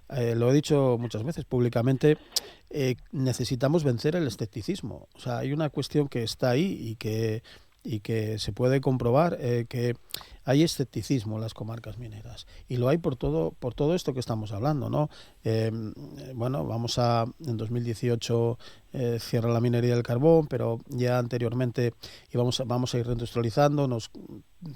lo he dicho muchas veces públicamente, necesitamos vencer el escepticismo. O sea, hay una cuestión que está ahí y que se puede comprobar, que hay escepticismo en las comarcas mineras y lo hay por todo esto que estamos hablando, ¿no? En 2018 cierra la minería del carbón, pero ya anteriormente vamos a ir reindustrializando, nos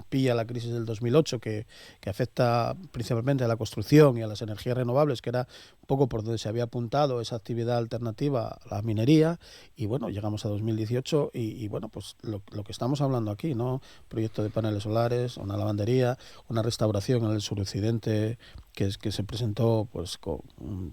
pilla la crisis del 2008 que afecta principalmente a la construcción y a las energías renovables, que era un poco por donde se había apuntado esa actividad alternativa a la minería, y bueno, llegamos a 2018 y bueno, pues lo que estamos hablando aquí, ¿no? Proyecto de paneles solares, una lavandería, una restauración en el suroccidente que se presentó pues con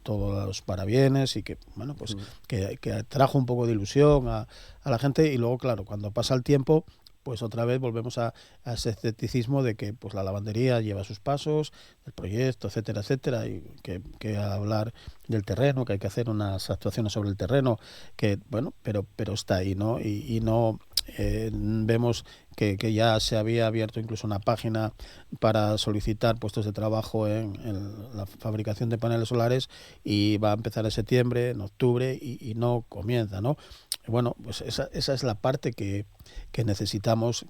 todos los parabienes y que bueno pues que trajo un poco de ilusión a la gente, y luego claro, cuando pasa el tiempo pues otra vez volvemos a ese escepticismo de que pues la lavandería lleva sus pasos, el proyecto, etcétera, etcétera, y que hablar del terreno, que hay que hacer unas actuaciones sobre el terreno, que bueno, pero está ahí, ¿no? Y no vemos que ya se había abierto incluso una página para solicitar puestos de trabajo en la fabricación de paneles solares, y va a empezar en septiembre, en octubre, y no comienza, ¿no? Bueno, pues esa es la parte que necesitamos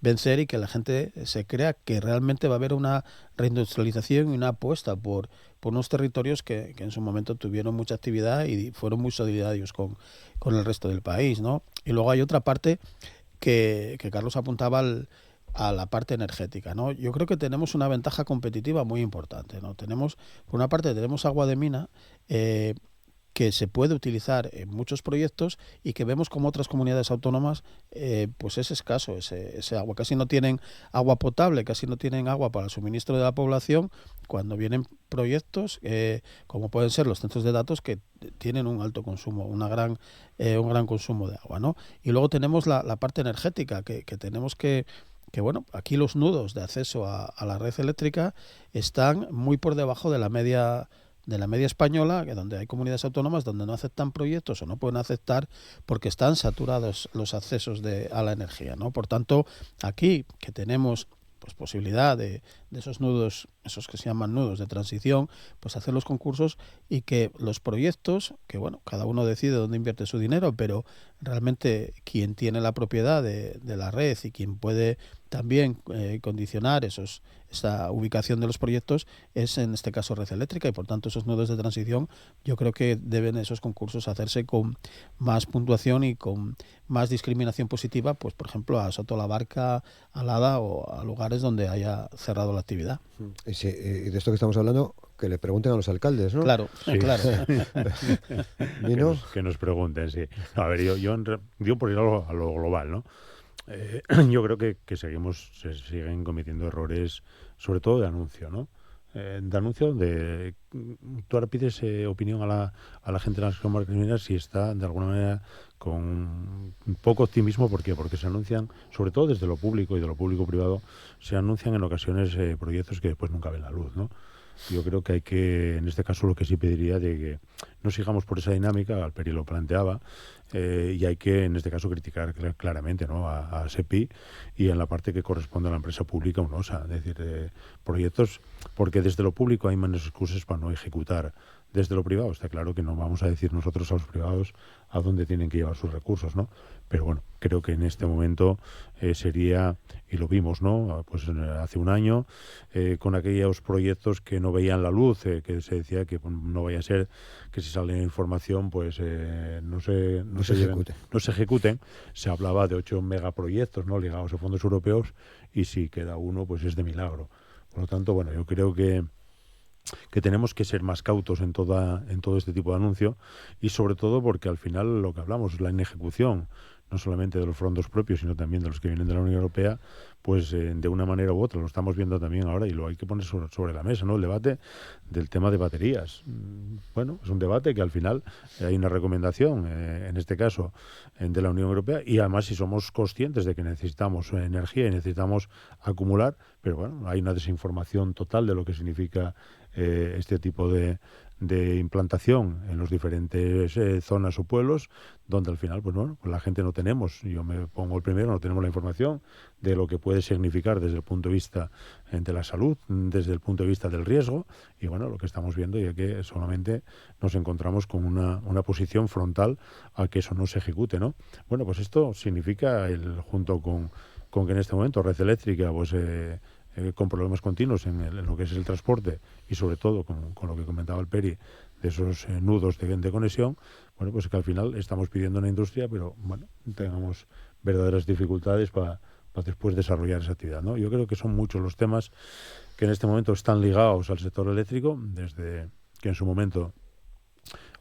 vencer, y que la gente se crea que realmente va a haber una reindustrialización y una apuesta por unos territorios que en su momento tuvieron mucha actividad y fueron muy solidarios con el resto del país, ¿no? Y luego hay otra parte que Carlos apuntaba a la parte energética, ¿no? Yo creo que tenemos una ventaja competitiva muy importante, ¿no? Por una parte tenemos agua de mina, que se puede utilizar en muchos proyectos, y que vemos como otras comunidades autónomas pues es escaso ese agua. Casi no tienen agua potable, casi no tienen agua para el suministro de la población, cuando vienen proyectos como pueden ser los centros de datos, que tienen un alto consumo, un gran consumo de agua, ¿no? Y luego tenemos la parte energética, que tenemos que bueno, aquí los nudos de acceso a la red eléctrica están muy por debajo de la media española, que donde hay comunidades autónomas donde no aceptan proyectos o no pueden aceptar porque están saturados los accesos a la energía, ¿no? Por tanto, aquí que tenemos pues posibilidad de esos nudos, esos que se llaman nudos de transición, pues hacer los concursos, y que los proyectos, que bueno, cada uno decide dónde invierte su dinero, pero realmente quien tiene la propiedad de la red y quien puede también condicionar esa ubicación de los proyectos es en este caso Red Eléctrica, y por tanto esos nudos de transición yo creo que deben esos concursos hacerse con más puntuación y con más discriminación positiva, pues por ejemplo a Soto la Barca, a Lada o a lugares donde haya cerrado la actividad. Y de esto que estamos hablando, que le pregunten a los alcaldes, ¿no? Claro, Sí. claro. Que nos pregunten, sí. A ver, yo por ir a lo global, ¿no? Yo creo que se siguen cometiendo errores, sobre todo de anuncio, ¿no? De anuncio donde tú ahora pides opinión a la gente de las comarcas mineras si está de alguna manera con poco optimismo. ¿Por qué? Porque se anuncian, sobre todo desde lo público y de lo público-privado, se anuncian en ocasiones proyectos que después nunca ven la luz, ¿no? Yo creo que hay que, en este caso, lo que sí pediría de que no sigamos por esa dinámica, Alperi lo planteaba, y hay que, en este caso, criticar claramente, ¿no?, a SEPI y en la parte que corresponde a la empresa pública UNOSA, es decir, proyectos, porque desde lo público hay menos excusas para no ejecutar. Desde lo privado está claro que no vamos a decir nosotros a los privados a dónde tienen que llevar sus recursos, ¿no? Pero bueno, creo que en este momento sería, y lo vimos, ¿no?, pues hace un año, con aquellos proyectos que no veían la luz, que se decía que no vaya a ser que si sale información pues no se ejecuten. Se hablaba de 8 megaproyectos, ¿no?, ligados a fondos europeos, y si queda uno pues es de milagro. Por lo tanto, bueno, yo creo que tenemos que ser más cautos en todo este tipo de anuncio, y sobre todo porque al final lo que hablamos es la inejecución, no solamente de los fondos propios, sino también de los que vienen de la Unión Europea, pues de una manera u otra. Lo estamos viendo también ahora y lo hay que poner sobre la mesa, ¿no? El debate del tema de baterías. Bueno, es un debate que al final hay una recomendación, en este caso, de la Unión Europea, y además si somos conscientes de que necesitamos energía y necesitamos acumular, pero bueno, hay una desinformación total de lo que significa este tipo de implantación en los diferentes zonas o pueblos, donde al final, pues bueno, pues la gente no tenemos, yo me pongo el primero, no tenemos la información de lo que puede significar desde el punto de vista de la salud, desde el punto de vista del riesgo, y bueno, lo que estamos viendo es que solamente nos encontramos con una posición frontal a que eso no se ejecute, ¿no? Bueno, pues esto significa, junto con que en este momento Red Eléctrica, pues con problemas continuos en lo que es el transporte, y sobre todo con lo que comentaba el Peri, de esos nudos de conexión, bueno, pues que al final estamos pidiendo una industria, pero bueno, tengamos verdaderas dificultades para después desarrollar esa actividad, ¿no? Yo creo que son muchos los temas que en este momento están ligados al sector eléctrico, desde que en su momento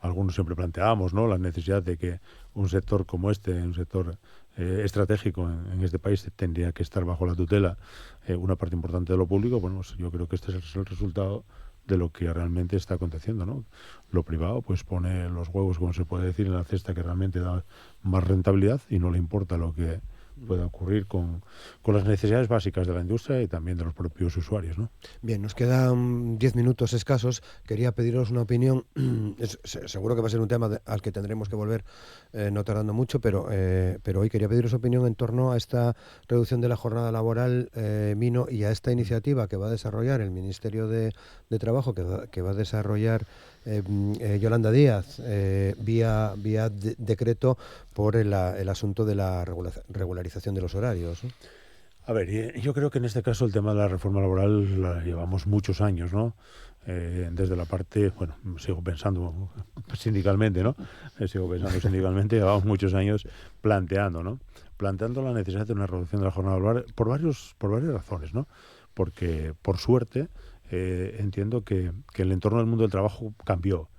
algunos siempre planteábamos, ¿no?, la necesidad de que un sector como un sector estratégico en este país, tendría que estar bajo la tutela una parte importante de lo público. Bueno, pues yo creo que este es el resultado de lo que realmente está aconteciendo, ¿no? Lo privado pues pone los huevos, como se puede decir, en la cesta que realmente da más rentabilidad, y no le importa lo que pueda ocurrir con las necesidades básicas de la industria y también de los propios usuarios, ¿no? Bien, nos quedan 10 minutos escasos. Quería pediros una opinión. Seguro que va a ser un tema al que tendremos que volver no tardando mucho, pero hoy quería pediros opinión en torno a esta reducción de la jornada laboral, Mino, y a esta iniciativa que va a desarrollar el Ministerio de Trabajo, que va a desarrollar Yolanda Díaz vía decreto por el asunto de la regularización de los horarios, ¿no? A ver, yo creo que en este caso el tema de la reforma laboral la llevamos muchos años, ¿no? Desde la parte, bueno, sigo pensando sindicalmente, ¿no? Llevamos muchos años planteando la necesidad de una reducción de la jornada laboral por varias razones, ¿no? Porque, por suerte, entiendo que el entorno del mundo del trabajo cambió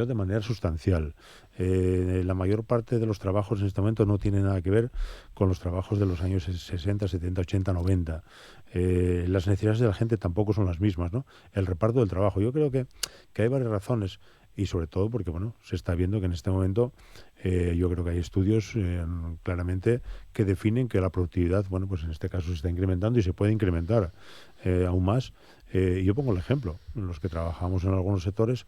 de manera sustancial. La mayor parte de los trabajos en este momento no tiene nada que ver con los trabajos de los años 60, 70, 80, 90. Las necesidades de la gente tampoco son las mismas, ¿no? El reparto del trabajo. Yo creo que hay varias razones, y sobre todo porque, bueno, se está viendo que en este momento yo creo que hay estudios claramente que definen que la productividad, bueno, pues en este caso se está incrementando y se puede incrementar aún más. Yo pongo el ejemplo, los que trabajamos en algunos sectores,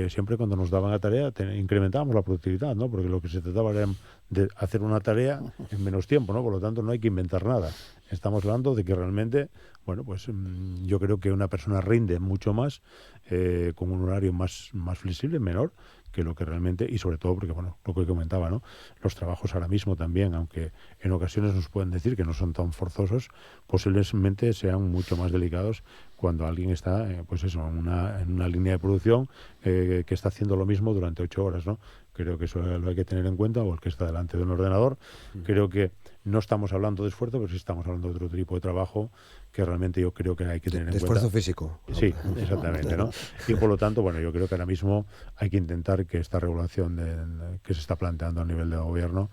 siempre cuando nos daban la tarea incrementábamos la productividad, ¿no? Porque lo que se trataba era de hacer una tarea en menos tiempo, ¿no? Por lo tanto, no hay que inventar nada. Estamos hablando de que realmente, bueno, pues yo creo que una persona rinde mucho más con un horario más flexible, menor, que lo que realmente, y sobre todo porque, bueno, lo que comentaba, ¿no? Los trabajos ahora mismo también, aunque en ocasiones nos pueden decir que no son tan forzosos, posiblemente sean mucho más delicados cuando alguien está, pues eso, en una línea de producción que está haciendo lo mismo durante 8 horas, ¿no? Creo que eso lo hay que tener en cuenta, o el que está delante de un ordenador. Creo que no estamos hablando de esfuerzo, pero sí estamos hablando de otro tipo de trabajo que realmente yo creo que hay que tener en cuenta. Esfuerzo físico. Sí, exactamente, ¿no? Y por lo tanto, bueno, yo creo que ahora mismo hay que intentar que esta regulación que se está planteando a nivel de gobierno,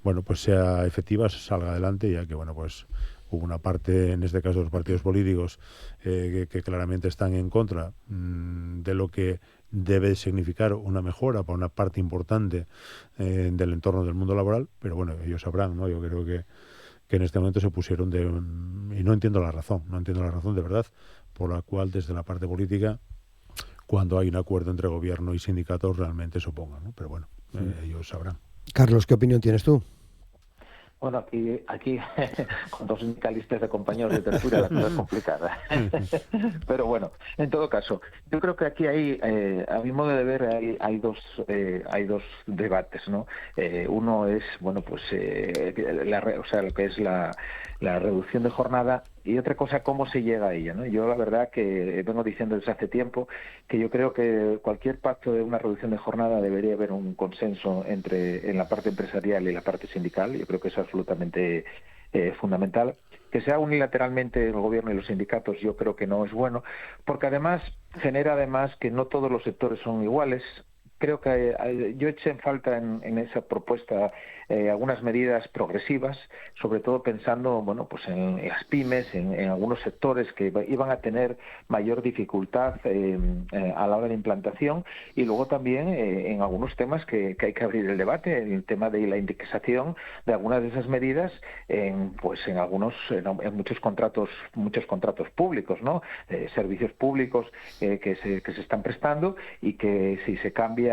bueno, pues sea efectiva, salga adelante, ya que, bueno, pues hubo una parte, en este caso los partidos políticos, que claramente están en contra de lo que debe significar una mejora para una parte importante del entorno del mundo laboral, pero bueno, ellos sabrán, ¿no? Yo creo que en este momento se pusieron y no entiendo la razón de verdad, por la cual desde la parte política, cuando hay un acuerdo entre gobierno y sindicatos, realmente se opongan, ¿no? Pero bueno, ellos sabrán. Carlos, ¿qué opinión tienes tú? Bueno, aquí con dos sindicalistas de compañeros de tertulia la cosa es complicada. Pero bueno, en todo caso, yo creo que aquí a mi modo de ver, hay dos debates, ¿no? Uno es, bueno, pues lo que es la reducción de jornada, y otra cosa, cómo se llega a ella, ¿no? Yo la verdad que vengo diciendo desde hace tiempo que yo creo que cualquier pacto de una reducción de jornada debería haber un consenso en la parte empresarial y la parte sindical. Yo creo que eso es absolutamente fundamental. Que sea unilateralmente el gobierno y los sindicatos, yo creo que no es bueno, porque además genera que no todos los sectores son iguales. Creo que yo eché en falta en esa propuesta algunas medidas progresivas, sobre todo pensando, bueno, pues en las pymes, en algunos sectores que iban a tener mayor dificultad a la hora de implantación, y luego también en algunos temas que hay que abrir el debate, el tema de la indexación de algunas de esas medidas en muchos contratos públicos, ¿no? Servicios públicos que se están prestando, y que si se cambian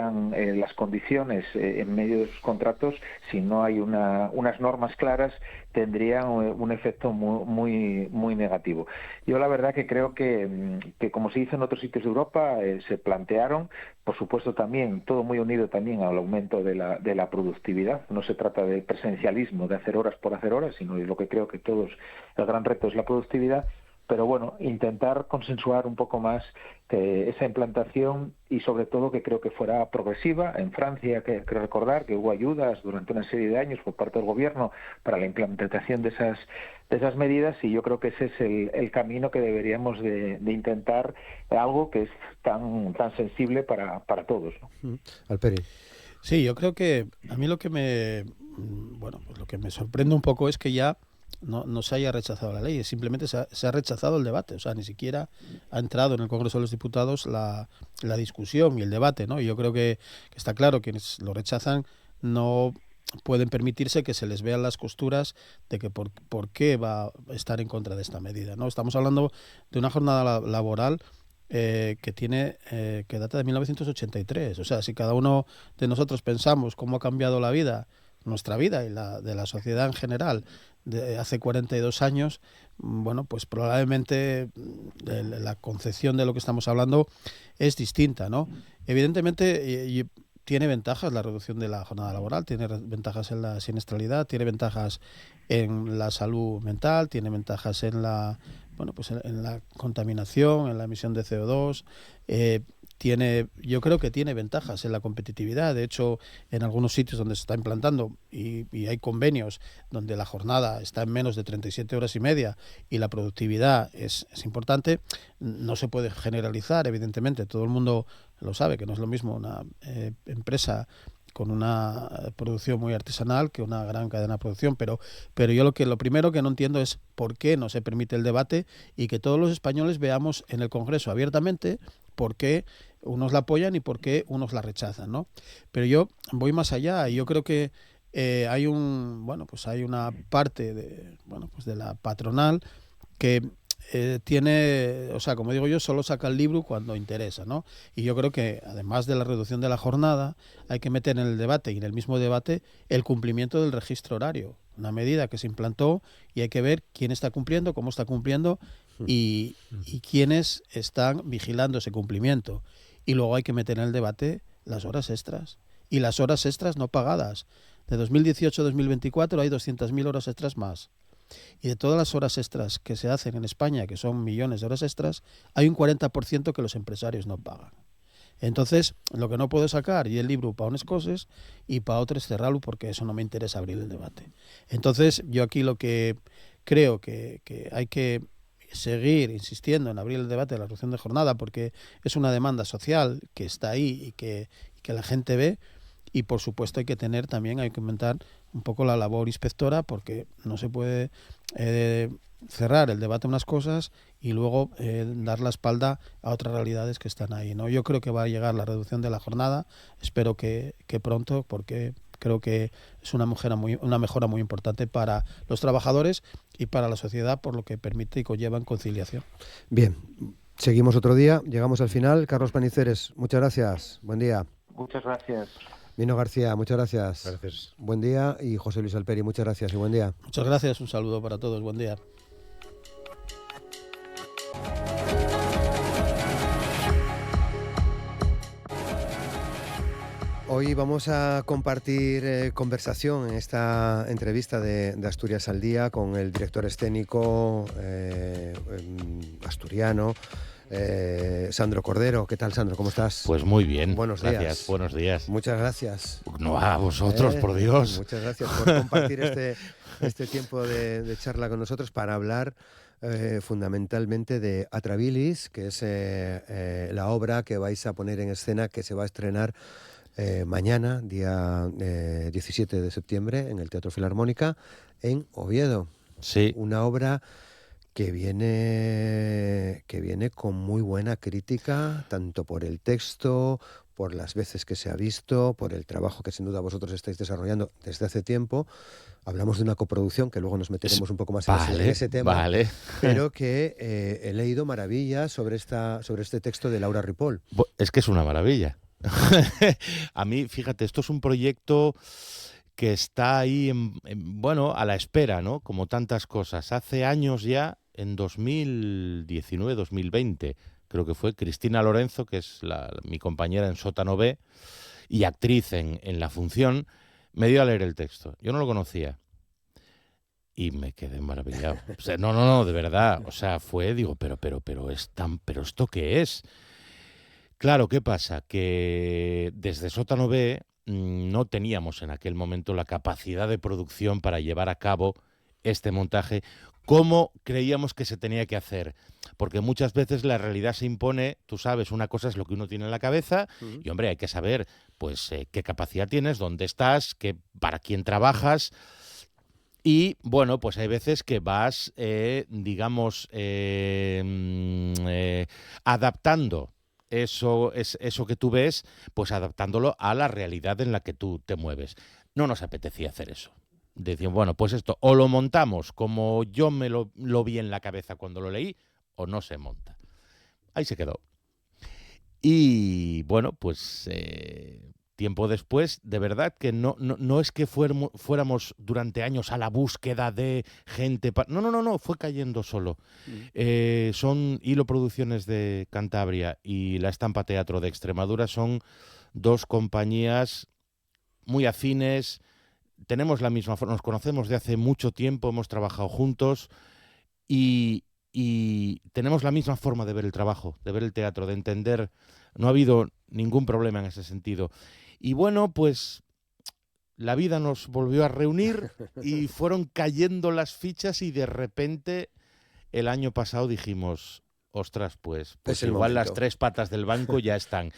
las condiciones en medio de esos contratos, si no hay unas normas claras, tendrían un efecto muy negativo. Yo la verdad que creo que como se hizo en otros sitios de Europa, se plantearon, por supuesto también, todo muy unido también al aumento de la productividad. No se trata de presencialismo, de hacer horas por hacer horas, sino de lo que creo que todos, el gran reto es la productividad. Pero bueno, intentar consensuar un poco más esa implantación, y sobre todo que creo que fuera progresiva. En Francia, creo recordar que hubo ayudas durante una serie de años por parte del gobierno para la implementación de esas medidas, y yo creo que ese es el camino que deberíamos de intentar, algo que es tan sensible para todos, ¿no? Alperi. Sí, yo creo que a mí lo que me sorprende un poco es que ya no se haya rechazado la ley, simplemente se ha rechazado el debate, o sea, ni siquiera ha entrado en el Congreso de los Diputados la discusión y el debate, ¿no? Y yo creo que está claro, quienes lo rechazan no pueden permitirse que se les vean las costuras de que por qué va a estar en contra de esta medida, ¿no? Estamos hablando de una jornada laboral que data de 1983, o sea, si cada uno de nosotros pensamos cómo ha cambiado la vida, nuestra vida y la de la sociedad en general, de hace 42 años, bueno, pues probablemente la concepción de lo que estamos hablando es distinta, ¿no? Evidentemente tiene ventajas la reducción de la jornada laboral, tiene ventajas en la siniestralidad, tiene ventajas en la salud mental, tiene ventajas en la contaminación, en la emisión de CO2, yo creo que tiene ventajas en la competitividad. De hecho, en algunos sitios donde se está implantando y hay convenios donde la jornada está en menos de 37 horas y media y la productividad es importante, no se puede generalizar, evidentemente. Todo el mundo lo sabe, que no es lo mismo una empresa con una producción muy artesanal que una gran cadena de producción, pero yo lo primero que no entiendo es por qué no se permite el debate y que todos los españoles veamos en el Congreso abiertamente por qué unos la apoyan y por qué unos la rechazan, ¿no? Pero yo voy más allá, y yo creo que hay una parte de la patronal que tiene, o sea, como digo yo, solo saca el libro cuando interesa, ¿no? Y yo creo que además de la reducción de la jornada, hay que meter en el debate, y en el mismo debate, el cumplimiento del registro horario, una medida que se implantó, y hay que ver quién está cumpliendo, cómo está cumpliendo y quiénes están vigilando ese cumplimiento. Y luego hay que meter en el debate las horas extras, y las horas extras no pagadas. De 2018 a 2024 hay 200.000 horas extras más. Y de todas las horas extras que se hacen en España, que son millones de horas extras, hay un 40% que los empresarios no pagan. Entonces, lo que no puedo sacar y el libro para unas cosas y para otras cerrarlo porque eso no me interesa abrir el debate. Entonces, yo aquí lo que creo que hay que seguir insistiendo en abrir el debate de la reducción de jornada porque es una demanda social que está ahí y que la gente ve, y por supuesto hay que aumentar un poco la labor inspectora porque no se puede cerrar el debate en unas cosas y luego dar la espalda a otras realidades que están ahí, ¿no? Yo creo que va a llegar la reducción de la jornada, espero que pronto, porque creo que es una mejora muy importante para los trabajadores y para la sociedad, por lo que permite y conlleva en conciliación. Bien, seguimos otro día, llegamos al final. Carlos Paniceres, muchas gracias, buen día. Muchas gracias. Mino García, muchas gracias. Gracias. Buen día. Y José Luis Alperi, muchas gracias y buen día. Muchas gracias, un saludo para todos, buen día. Hoy vamos a compartir conversación en esta entrevista de Asturias al Día con el director escénico asturiano, Sandro Cordero. ¿Qué tal, Sandro? ¿Cómo estás? Pues muy bien. Buenos días. Gracias, buenos días. Muchas gracias. No a vosotros, por Dios. Muchas gracias por compartir este tiempo de charla con nosotros para hablar fundamentalmente de Atrabilis, que es la obra que vais a poner en escena, que se va a estrenar mañana, día 17 de septiembre, en el Teatro Filarmónica, en Oviedo. Sí. Una obra que viene con muy buena crítica, tanto por el texto, por las veces que se ha visto, por el trabajo que sin duda vosotros estáis desarrollando desde hace tiempo. Hablamos de una coproducción, que luego nos meteremos un poco más en ese tema, vale. pero que he leído maravillas sobre este texto de Laura Ripoll. Es que es una maravilla. A mí, fíjate, esto es un proyecto que está ahí, bueno, a la espera, ¿no? Como tantas cosas. Hace años ya, en 2019, 2020, creo que fue, Cristina Lorenzo, que es mi compañera en Sótano B y actriz en La Función, me dio a leer el texto. Yo no lo conocía. Y me quedé maravillado. O sea, no, de verdad. O sea, digo, pero ¿esto qué es? Claro, ¿qué pasa? Que desde Sótano B no teníamos en aquel momento la capacidad de producción para llevar a cabo este montaje como creíamos que se tenía que hacer. Porque muchas veces la realidad se impone, tú sabes, una cosa es lo que uno tiene en la cabeza y, hombre, hay que saber pues qué capacidad tienes, dónde estás, para quién trabajas. Y, bueno, pues hay veces que vas, adaptando eso que tú ves, pues adaptándolo a la realidad en la que tú te mueves. No nos apetecía hacer eso. Decían, bueno, pues esto o lo montamos como yo me lo vi en la cabeza cuando lo leí, o no se monta. Ahí se quedó. Y bueno, pues tiempo después, de verdad que no es que fuéramos durante años a la búsqueda de gente. No, fue cayendo solo. Son Hilo Producciones de Cantabria y La Estampa Teatro de Extremadura, son dos compañías muy afines. Tenemos la misma forma, nos conocemos de hace mucho tiempo, hemos trabajado juntos y tenemos la misma forma de ver el trabajo, de ver el teatro, de entender. No ha habido ningún problema en ese sentido. Y bueno, pues la vida nos volvió a reunir y fueron cayendo las fichas y de repente el año pasado dijimos, ostras, pues igual las tres patas del banco ya están.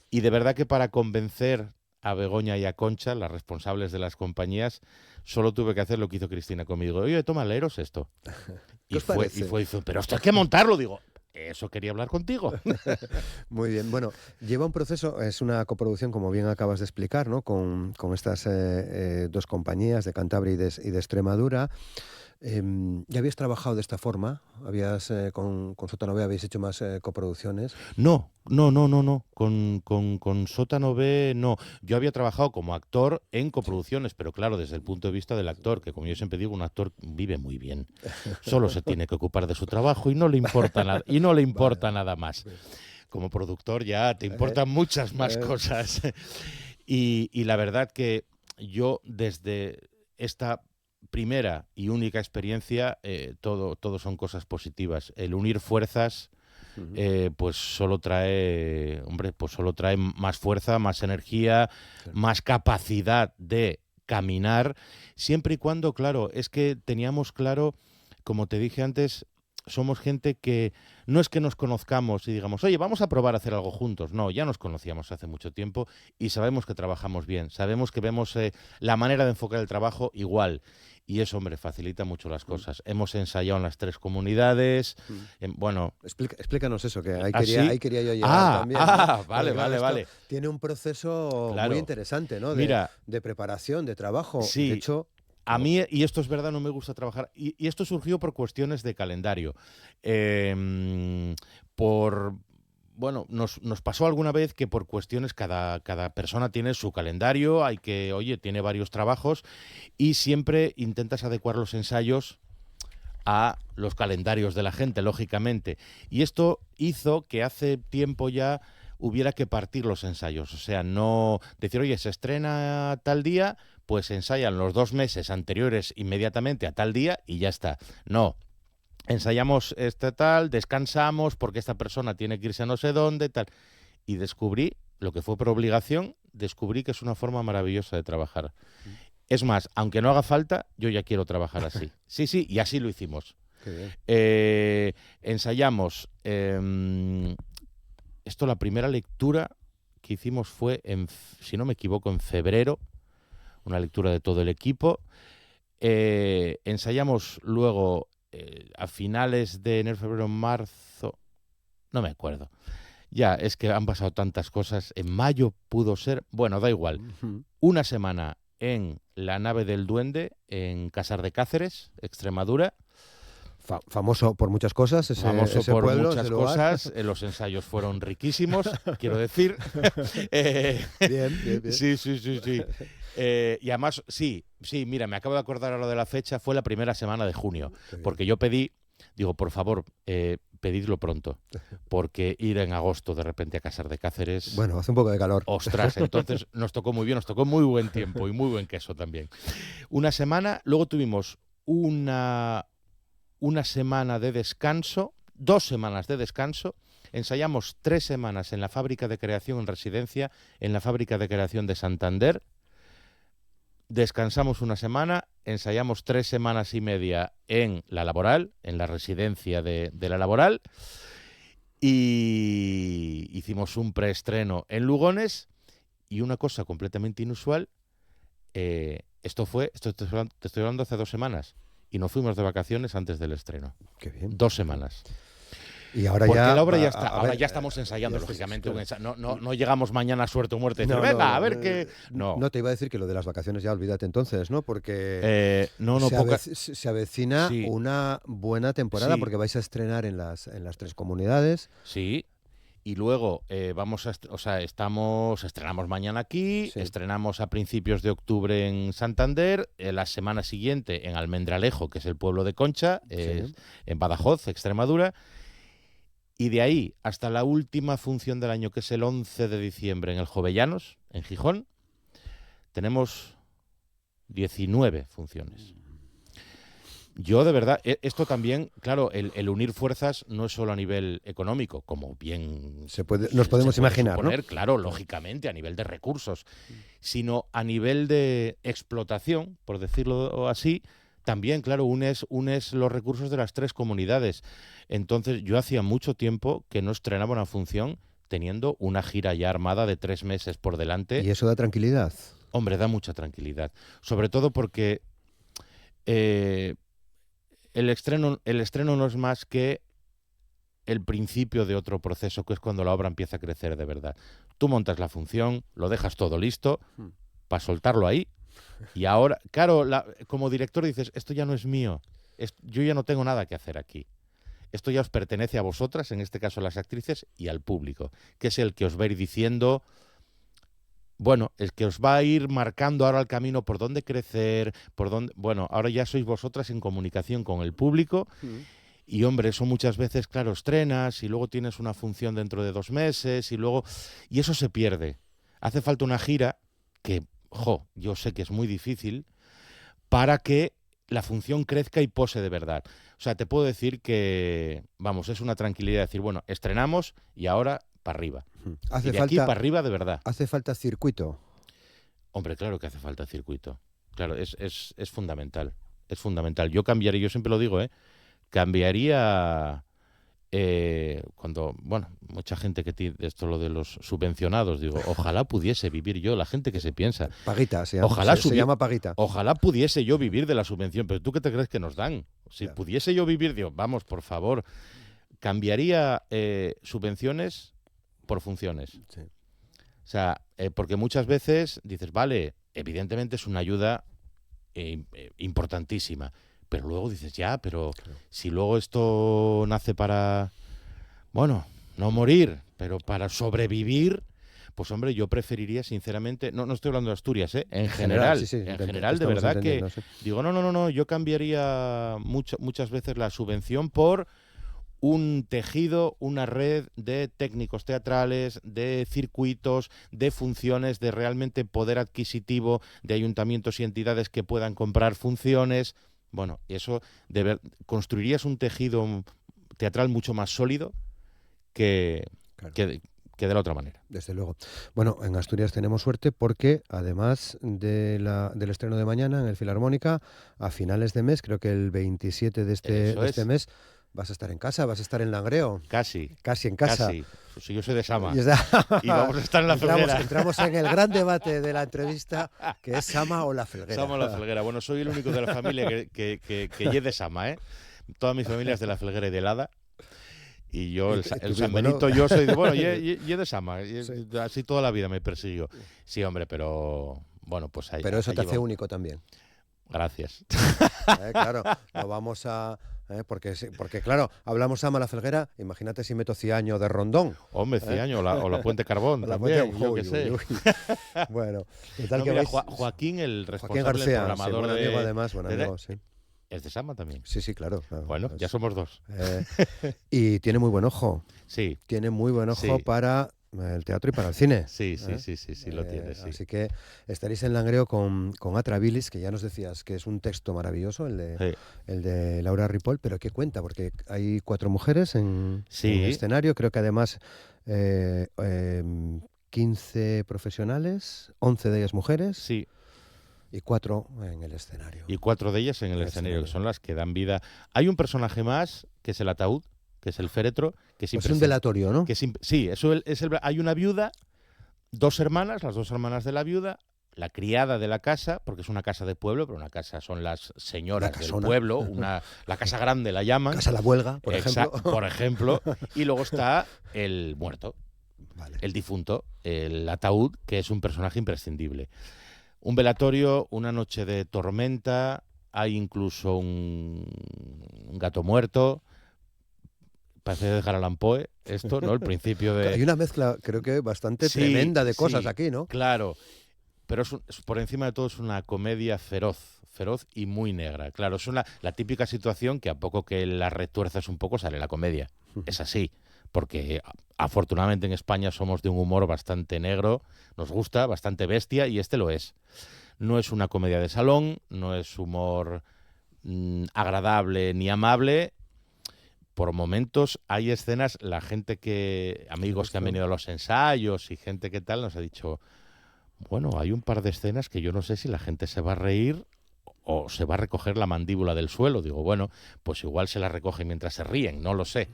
Y de verdad que para convencer a Begoña y a Concha, las responsables de las compañías, solo tuve que hacer lo que hizo Cristina conmigo. Oye, toma, leeros esto. Y fue, pero esto hay que montarlo, digo. Eso quería hablar contigo. Muy bien. Bueno, lleva un proceso, es una coproducción, como bien acabas de explicar, ¿no? Con estas dos compañías de Cantabria y de Extremadura. ¿Ya habías trabajado de esta forma? Con Sótano B habéis hecho más coproducciones? No. Con Sótano B no. Yo había trabajado como actor en coproducciones, pero claro, desde el punto de vista del actor, que como yo siempre digo, un actor vive muy bien. Solo se tiene que ocupar de su trabajo y no le importa nada, nada más. Como productor ya te importan muchas más cosas. Y la verdad que yo desde esta primera y única experiencia, todo son cosas positivas. El unir fuerzas pues solo trae, hombre, pues solo trae más fuerza, más energía, más capacidad de caminar, siempre y cuando, claro, es que teníamos claro, como te dije antes, somos gente que no es que nos conozcamos y digamos, oye, vamos a probar a hacer algo juntos. No, ya nos conocíamos hace mucho tiempo y sabemos que trabajamos bien, sabemos que vemos la manera de enfocar el trabajo igual. Y eso, hombre, facilita mucho las cosas. Hemos ensayado en las 3 comunidades. Bueno, Explícanos eso, que ahí ¿sí? quería yo llegar también. ¿No? Vale, vale. Tiene un proceso muy interesante, ¿no? Mira, de preparación, de trabajo. Sí, de hecho, a mí, y esto es verdad, no me gusta trabajar. Y esto surgió por cuestiones de calendario. Bueno, nos pasó alguna vez que por cuestiones cada persona tiene su calendario, tiene varios trabajos y siempre intentas adecuar los ensayos a los calendarios de la gente, lógicamente. Y esto hizo que hace tiempo ya hubiera que partir los ensayos. O sea, no decir, oye, se estrena tal día, pues ensayan los 2 meses anteriores inmediatamente a tal día y ya está. No. Ensayamos descansamos porque esta persona tiene que irse a no sé dónde, tal. Y descubrí, lo que fue por obligación, descubrí que es una forma maravillosa de trabajar. Es más, aunque no haga falta, yo ya quiero trabajar así. Sí, y así lo hicimos. Qué bien. Ensayamos. Esto, la primera lectura que hicimos fue, si no me equivoco, en febrero. Una lectura de todo el equipo. Ensayamos luego a finales de enero, febrero, marzo, no me acuerdo. Ya, es que han pasado tantas cosas. En mayo pudo ser, bueno, da igual. Una semana en la nave del Duende, en Casar de Cáceres, Extremadura. Famoso por muchas cosas, famoso ese por pueblo, muchas cosas. Los ensayos fueron riquísimos, quiero decir. Bien. Sí. Y además, sí, mira, me acabo de acordar ahora de la fecha, fue la primera semana de junio, porque yo digo, por favor, pedidlo pronto, porque ir en agosto de repente a Casar de Cáceres... Bueno, hace un poco de calor. Ostras, entonces nos tocó muy bien, nos tocó muy buen tiempo y muy buen queso también. Una semana, luego tuvimos una semana de descanso, 2 semanas de descanso. Ensayamos 3 semanas en la fábrica de creación en residencia, en la fábrica de creación de Santander. Descansamos una semana, ensayamos 3 semanas y media en la laboral, en la residencia de la laboral, y hicimos un preestreno en Lugones. Y una cosa completamente inusual, te estoy hablando hace 2 semanas, y nos fuimos de vacaciones antes del estreno. Qué bien. 2 semanas. Y ahora porque ya... la obra ya está. Ahora ya estamos ensayando, lógicamente. Claro. No llegamos mañana a suerte o muerte y decir, venga, a ver qué... No, te iba a decir que lo de las vacaciones ya olvídate entonces, ¿no? Porque se avecina una buena temporada, porque vais a estrenar en las 3 comunidades. Sí. Y luego estrenamos mañana aquí, estrenamos a principios de octubre en Santander, la semana siguiente en Almendralejo, que es el pueblo de Concha, en Badajoz, Extremadura, y de ahí hasta la última función del año, que es el 11 de diciembre en el Jovellanos, en Gijón, tenemos 19 funciones. Yo, de verdad, esto también, claro, el unir fuerzas no es solo a nivel económico, como bien nos podemos imaginar, suponer, ¿no? Claro, lógicamente, a nivel de recursos, sino a nivel de explotación, por decirlo así. También, claro, unes los recursos de las 3 comunidades. Entonces, yo hacía mucho tiempo que no estrenaba una función teniendo una gira ya armada de 3 meses por delante. ¿Y eso da tranquilidad? Hombre, da mucha tranquilidad. Sobre todo porque el estreno no es más que el principio de otro proceso, que es cuando la obra empieza a crecer de verdad. Tú montas la función, lo dejas todo listo para soltarlo ahí. Y ahora, claro, como director dices, esto ya no es mío, yo ya no tengo nada que hacer aquí. Esto ya os pertenece a vosotras, en este caso a las actrices, y al público, que es el que os va a ir diciendo, bueno, el que os va a ir marcando ahora el camino por dónde crecer, bueno, ahora ya sois vosotras en comunicación con el público. Y hombre, eso muchas veces, claro, estrenas y luego tienes una función dentro de 2 meses y eso se pierde. Hace falta una gira que... yo sé que es muy difícil, para que la función crezca y pose de verdad. O sea, te puedo decir que, vamos, es una tranquilidad decir, bueno, estrenamos y ahora para arriba. Hace Y de falta, aquí para arriba de verdad. hace falta circuito. Hombre, claro que hace falta circuito. Claro, es fundamental. Es fundamental. Yo cambiaría, yo siempre lo digo, cambiaría cuando, bueno, mucha gente que tiene esto lo de los subvencionados, digo, ojalá pudiese vivir yo, la gente que se piensa. Paguita, se llama, Ojalá se llama paguita. Ojalá pudiese yo vivir de la subvención, pero ¿tú qué te crees que nos dan? Si Claro. pudiese yo vivir, digo, vamos, por favor, cambiaría subvenciones por funciones. Sí. O sea, porque muchas veces dices, vale, evidentemente es una ayuda importantísima, pero luego dices, ya, pero si luego esto nace para, bueno, no morir, pero para sobrevivir, pues hombre, yo preferiría sinceramente, no estoy hablando de Asturias, en general, sí, en general, de estamos verdad que entendiendo, sí. digo, no, yo cambiaría muchas veces la subvención por un tejido, una red de técnicos teatrales, de circuitos, de funciones, de realmente poder adquisitivo, de ayuntamientos y entidades que puedan comprar funciones. Bueno, eso construirías un tejido teatral mucho más sólido que, Claro. que de la otra manera. Desde luego. Bueno, en Asturias tenemos suerte porque además del estreno de mañana en el Filarmónica, a finales de mes, creo que el 27 de Eso este es. mes, vas a estar en casa, vas a estar en Langreo. Casi. Casi en casa. Casi. Pues yo soy de Sama. Y, está- Y vamos a estar en la Felguera. entramos en el gran debate de la entrevista, que es Sama o la Felguera. Sama o la Felguera. Bueno, soy el único de la familia que lle de Sama, ¿eh? Toda mi familia es de la Felguera y de Helada. Y yo, el San bueno, Benito, yo soy de, bueno, lle de Sama. Sí. Así toda la vida me persiguió. Sí, hombre, pero bueno, pues ahí. Pero eso te allí hace vamos. único también. Gracias. Claro, no vamos a... porque claro, hablamos Sama la Felguera, imagínate si meto Ciaño de Rondón. Hombre, Ciaño, o la Puente Carbón O la también, Puente- yo uy, qué sé. uy, uy. Bueno, total No, que mira, vais- Joaquín, el Joaquín responsable, García, el sí, programador buen de... amigo además, buen de- amigo, sí. Es de Sama también. Sí, claro. Bueno, ya somos dos. Y tiene muy buen ojo, Sí, tiene muy buen ojo Sí. para el teatro y para el cine. sí, ¿eh? sí, lo tiene, sí. Así que estaréis en Langreo con Atrabilis, que ya nos decías que es un texto maravilloso, el de Laura Ripoll, pero ¿qué cuenta? Porque hay 4 mujeres en el escenario, creo que además 15 profesionales, 11 de ellas mujeres Sí, y 4 en el escenario. y 4 de ellas en el escenario, que son las que dan vida. Hay un personaje más, que es el ataúd, que es el féretro, que es Pues es un velatorio, ¿no? sí, hay una viuda, 2 hermanas, las 2 hermanas de la viuda, la criada de la casa, porque es una casa de pueblo, pero una casa son las señoras Una del casona. pueblo, la casa grande la llaman. Casa La Huelga, por ejemplo. Por ejemplo. Y luego está el muerto, Vale. el difunto, el ataúd, que es un personaje imprescindible. Un velatorio, una noche de tormenta, hay incluso un gato muerto. Parece de Edgar Allan Poe, esto, ¿no? El principio de... Hay una mezcla, creo que bastante Sí, tremenda de cosas sí, aquí, ¿no? Claro, pero por encima de todo es una comedia feroz y muy negra. Claro, es la típica situación que a poco que la retuerces un poco sale la comedia. Es así, porque afortunadamente en España somos de un humor bastante negro, nos gusta, bastante bestia, y este lo es. No es una comedia de salón, no es humor agradable ni amable. Por momentos hay escenas, amigos que han venido a los ensayos y gente que tal, nos ha dicho, bueno, hay un par de escenas que yo no sé si la gente se va a reír o se va a recoger la mandíbula del suelo. Digo, bueno, pues igual se la recoge mientras se ríen, no lo sé.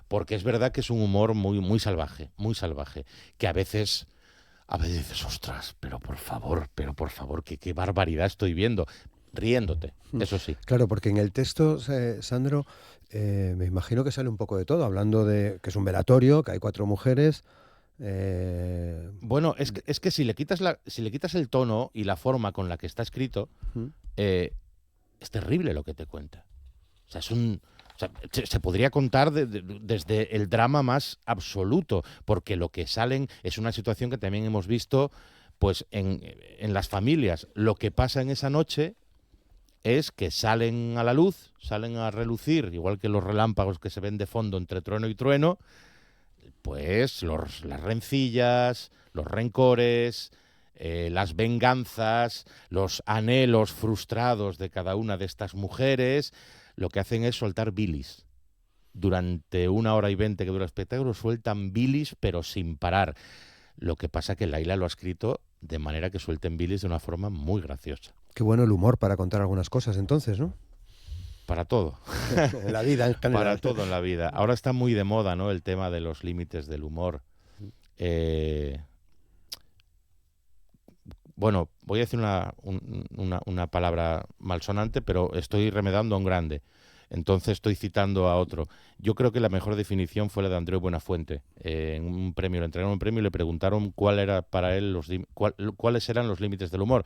Porque es verdad que es un humor muy salvaje, que a veces dices, ostras, pero por favor, qué barbaridad estoy viendo. Riéndote, eso sí. Claro, porque en el texto, Sandro, me imagino que sale un poco de todo, hablando de que es un velatorio, que hay 4 mujeres. Bueno, es que si le quitas el tono y la forma con la que está escrito, es terrible lo que te cuenta. O sea, se podría contar desde el drama más absoluto, porque lo que salen es una situación que también hemos visto pues en las familias. Lo que pasa en esa noche es que salen a la luz, salen a relucir, igual que los relámpagos que se ven de fondo entre trueno y trueno, pues las rencillas, los rencores, las venganzas, los anhelos frustrados de cada una de estas mujeres, lo que hacen es soltar bilis. Durante 1 hora y 20 que dura el espectáculo sueltan bilis, pero sin parar. Lo que pasa que Laila lo ha escrito de manera que suelten bilis de una forma muy graciosa. Qué bueno el humor para contar algunas cosas entonces, ¿no? Para todo. En la vida en general. Para todo en la vida. Ahora está muy de moda, ¿no?, el tema de los límites del humor. Bueno, voy a decir una palabra malsonante, pero estoy remedando a un grande. Entonces estoy citando a otro. Yo creo que la mejor definición fue la de Andreu Buenafuente. En un premio, le entregaron un premio y le preguntaron cuál era para él cuáles eran los límites del humor.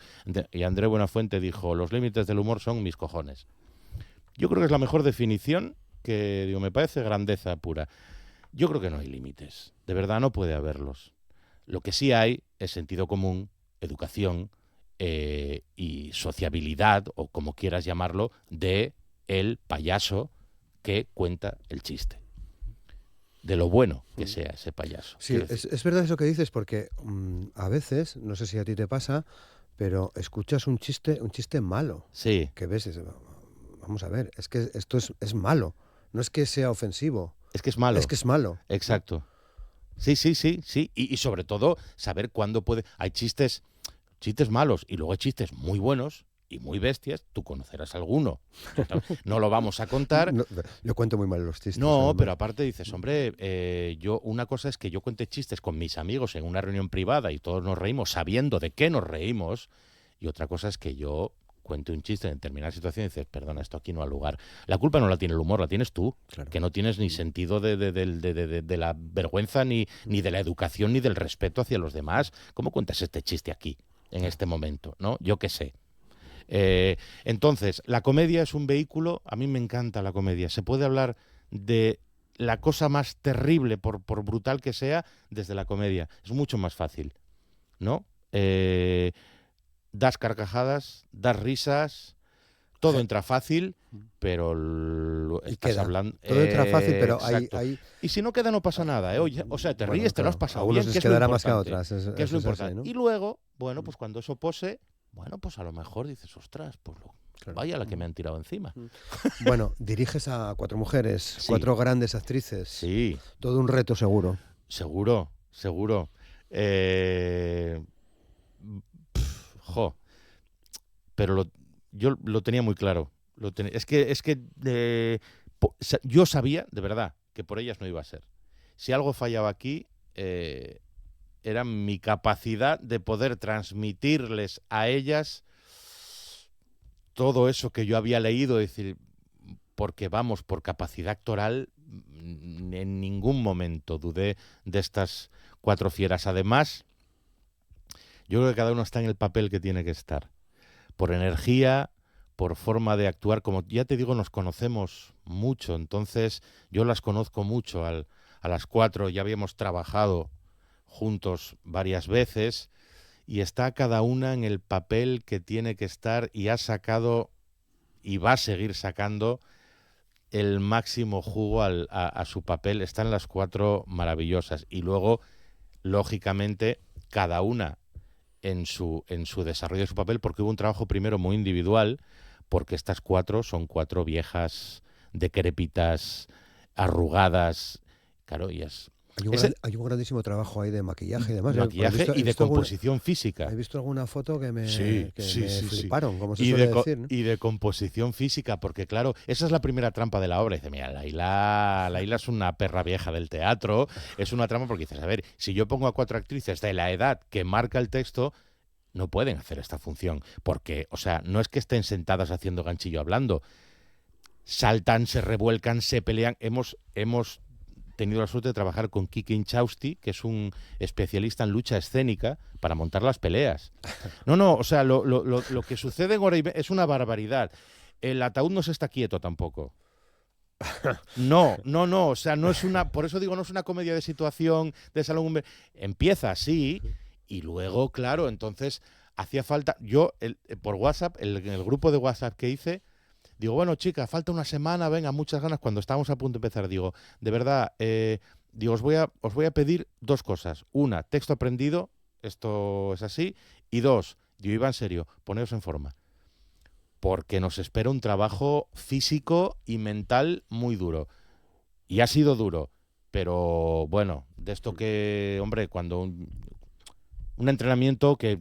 Y Andreu Buenafuente dijo: los límites del humor son mis cojones. Yo creo que es la mejor definición, que digo, me parece grandeza pura. Yo creo que no hay límites. De verdad no puede haberlos. Lo que sí hay es sentido común, educación y sociabilidad, o como quieras llamarlo, de el payaso que cuenta el chiste. De lo bueno que sea ese payaso. Sí, es verdad eso que dices, porque a veces, no sé si a ti te pasa, pero escuchas un chiste malo. Sí. Que ves, vamos a ver, es que esto es malo. No es que sea ofensivo. Es que es malo. Es que es malo. Exacto. Sí. Y sobre todo, saber cuándo puede... Hay chistes malos y luego hay chistes muy buenos y muy bestias. Tú conocerás alguno. No lo vamos a contar. No, yo cuento muy mal los chistes. No, además. pero aparte dices, hombre, una cosa es que yo cuente chistes con mis amigos en una reunión privada y todos nos reímos sabiendo de qué nos reímos. Y otra cosa es que yo cuente un chiste en determinada situación y dices, perdona, esto aquí no ha lugar. La culpa no la tiene el humor, la tienes tú, claro, que no tienes ni sentido de la vergüenza, ni de la educación, ni del respeto hacia los demás. ¿Cómo cuentas este chiste aquí, en este momento? ¿No? Yo qué sé. Entonces, la comedia es un vehículo. A mí me encanta la comedia. Se puede hablar de la cosa más terrible, por brutal que sea, desde la comedia. Es mucho más fácil, ¿no? Das carcajadas, das risas, todo entra fácil, pero estás hablando... Todo entra fácil, pero hay... Y si no queda, no pasa nada, ¿eh? O sea, te ríes, te lo has pasado bien, que es quedará más que a otras. Que es lo importante. ¿No? Y luego, bueno, pues cuando eso pose, bueno, pues a lo mejor dices, ostras, pues vaya la que me han tirado encima. Bueno, diriges a 4 mujeres, sí, 4 grandes actrices. Sí. Todo un reto, seguro. Seguro. Pero yo lo tenía muy claro. Es que yo sabía, de verdad, que por ellas no iba a ser. Si algo fallaba aquí, era mi capacidad de poder transmitirles a ellas todo eso que yo había leído, decir, porque vamos, por capacidad actoral, en ningún momento dudé de estas 4 fieras. Además, yo creo que cada uno está en el papel que tiene que estar. Por energía, por forma de actuar. Como ya te digo, nos conocemos mucho. Entonces, yo las conozco mucho a las 4. Ya habíamos trabajado juntos varias veces. Y está cada una en el papel que tiene que estar. Y ha sacado, y va a seguir sacando, el máximo jugo a su papel. Están las 4 maravillosas. Y luego, lógicamente, cada una en su desarrollo de su papel, porque hubo un trabajo primero muy individual, porque estas 4 son 4 viejas decrépitas, arrugadas, claro, ellas... Hay un grandísimo trabajo ahí de maquillaje y demás. Maquillaje y de composición física. He visto alguna foto que me fliparon, como se suele decir, ¿no? Y de composición física, porque claro, esa es la primera trampa de la obra. Dice, mira, Laila es una perra vieja del teatro, es una trampa porque dices, a ver, si yo pongo a 4 actrices de la edad que marca el texto, no pueden hacer esta función, porque, o sea, no es que estén sentadas haciendo ganchillo hablando, saltan, se revuelcan, se pelean. Hemos tenido la suerte de trabajar con Kike Inchausti, que es un especialista en lucha escénica, para montar las peleas. No, o sea, lo que sucede en hora y es una barbaridad. El ataúd no se está quieto tampoco. No, o sea, no es una, por eso digo, no es una comedia de situación, de salón. Empieza así, y luego, claro, entonces hacía falta, yo por WhatsApp, en el grupo de WhatsApp que hice, digo, bueno, chicas, falta una semana, venga, muchas ganas. Cuando estábamos a punto de empezar, digo, de verdad, os voy a pedir 2 cosas. Una, texto aprendido, esto es así, Y 2, yo iba en serio, poneos en forma. Porque nos espera un trabajo físico y mental muy duro. Y ha sido duro, pero bueno, de esto que, hombre, cuando un entrenamiento que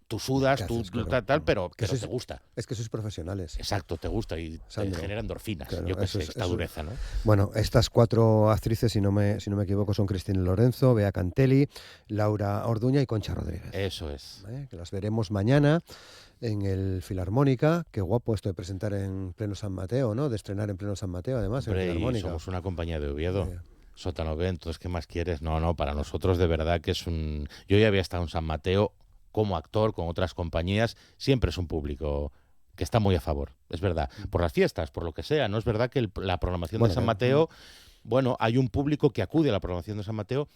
tú sudas, tú tal, pero te gusta. Es que sois profesionales. Exacto, te gusta y Sandro, te genera endorfinas, claro, yo qué sé, esta dureza, ¿no? Bueno, estas 4 actrices, si no me equivoco, son Cristina Lorenzo, Bea Cantelli, Laura Orduña y Concha Rodríguez. Eso es. Que las veremos mañana en el Filarmónica. Qué guapo esto de presentar en pleno San Mateo, ¿no? De estrenar en pleno San Mateo, además, Hombre, en el Filarmónica. somos una compañía de Oviedo. Sótano B, entonces, ¿qué más quieres? No, para nosotros de verdad que es un... Yo ya había estado en San Mateo como actor, con otras compañías, siempre es un público que está muy a favor, es verdad. Por las fiestas, por lo que sea, no es verdad que la programación de San Mateo, bueno, hay un público que acude a la programación de San Mateo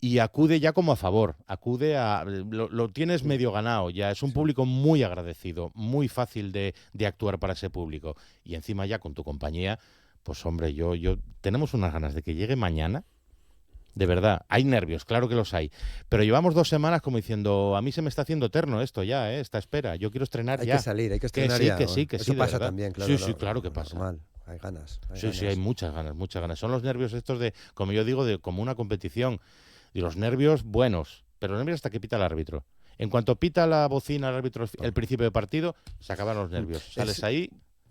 y acude ya como a favor, lo tienes medio ganado ya, es un público muy agradecido, muy fácil de actuar para ese público. Y encima ya con tu compañía, pues hombre, yo tenemos unas ganas de que llegue mañana. De verdad, hay nervios, claro que los hay. Pero llevamos 2 semanas como diciendo, a mí se me está haciendo eterno esto ya, esta espera. Yo quiero estrenar ya. Hay que estrenar ya. Que sí. Eso pasa también, claro. Sí, claro que pasa. Normal. Hay ganas. Sí, hay muchas ganas. Son los nervios estos de, como yo digo, de como una competición. Y los nervios buenos, pero los nervios hasta que pita el árbitro. En cuanto pita la bocina al árbitro el principio de partido, se acaban los nervios. Sales ahí...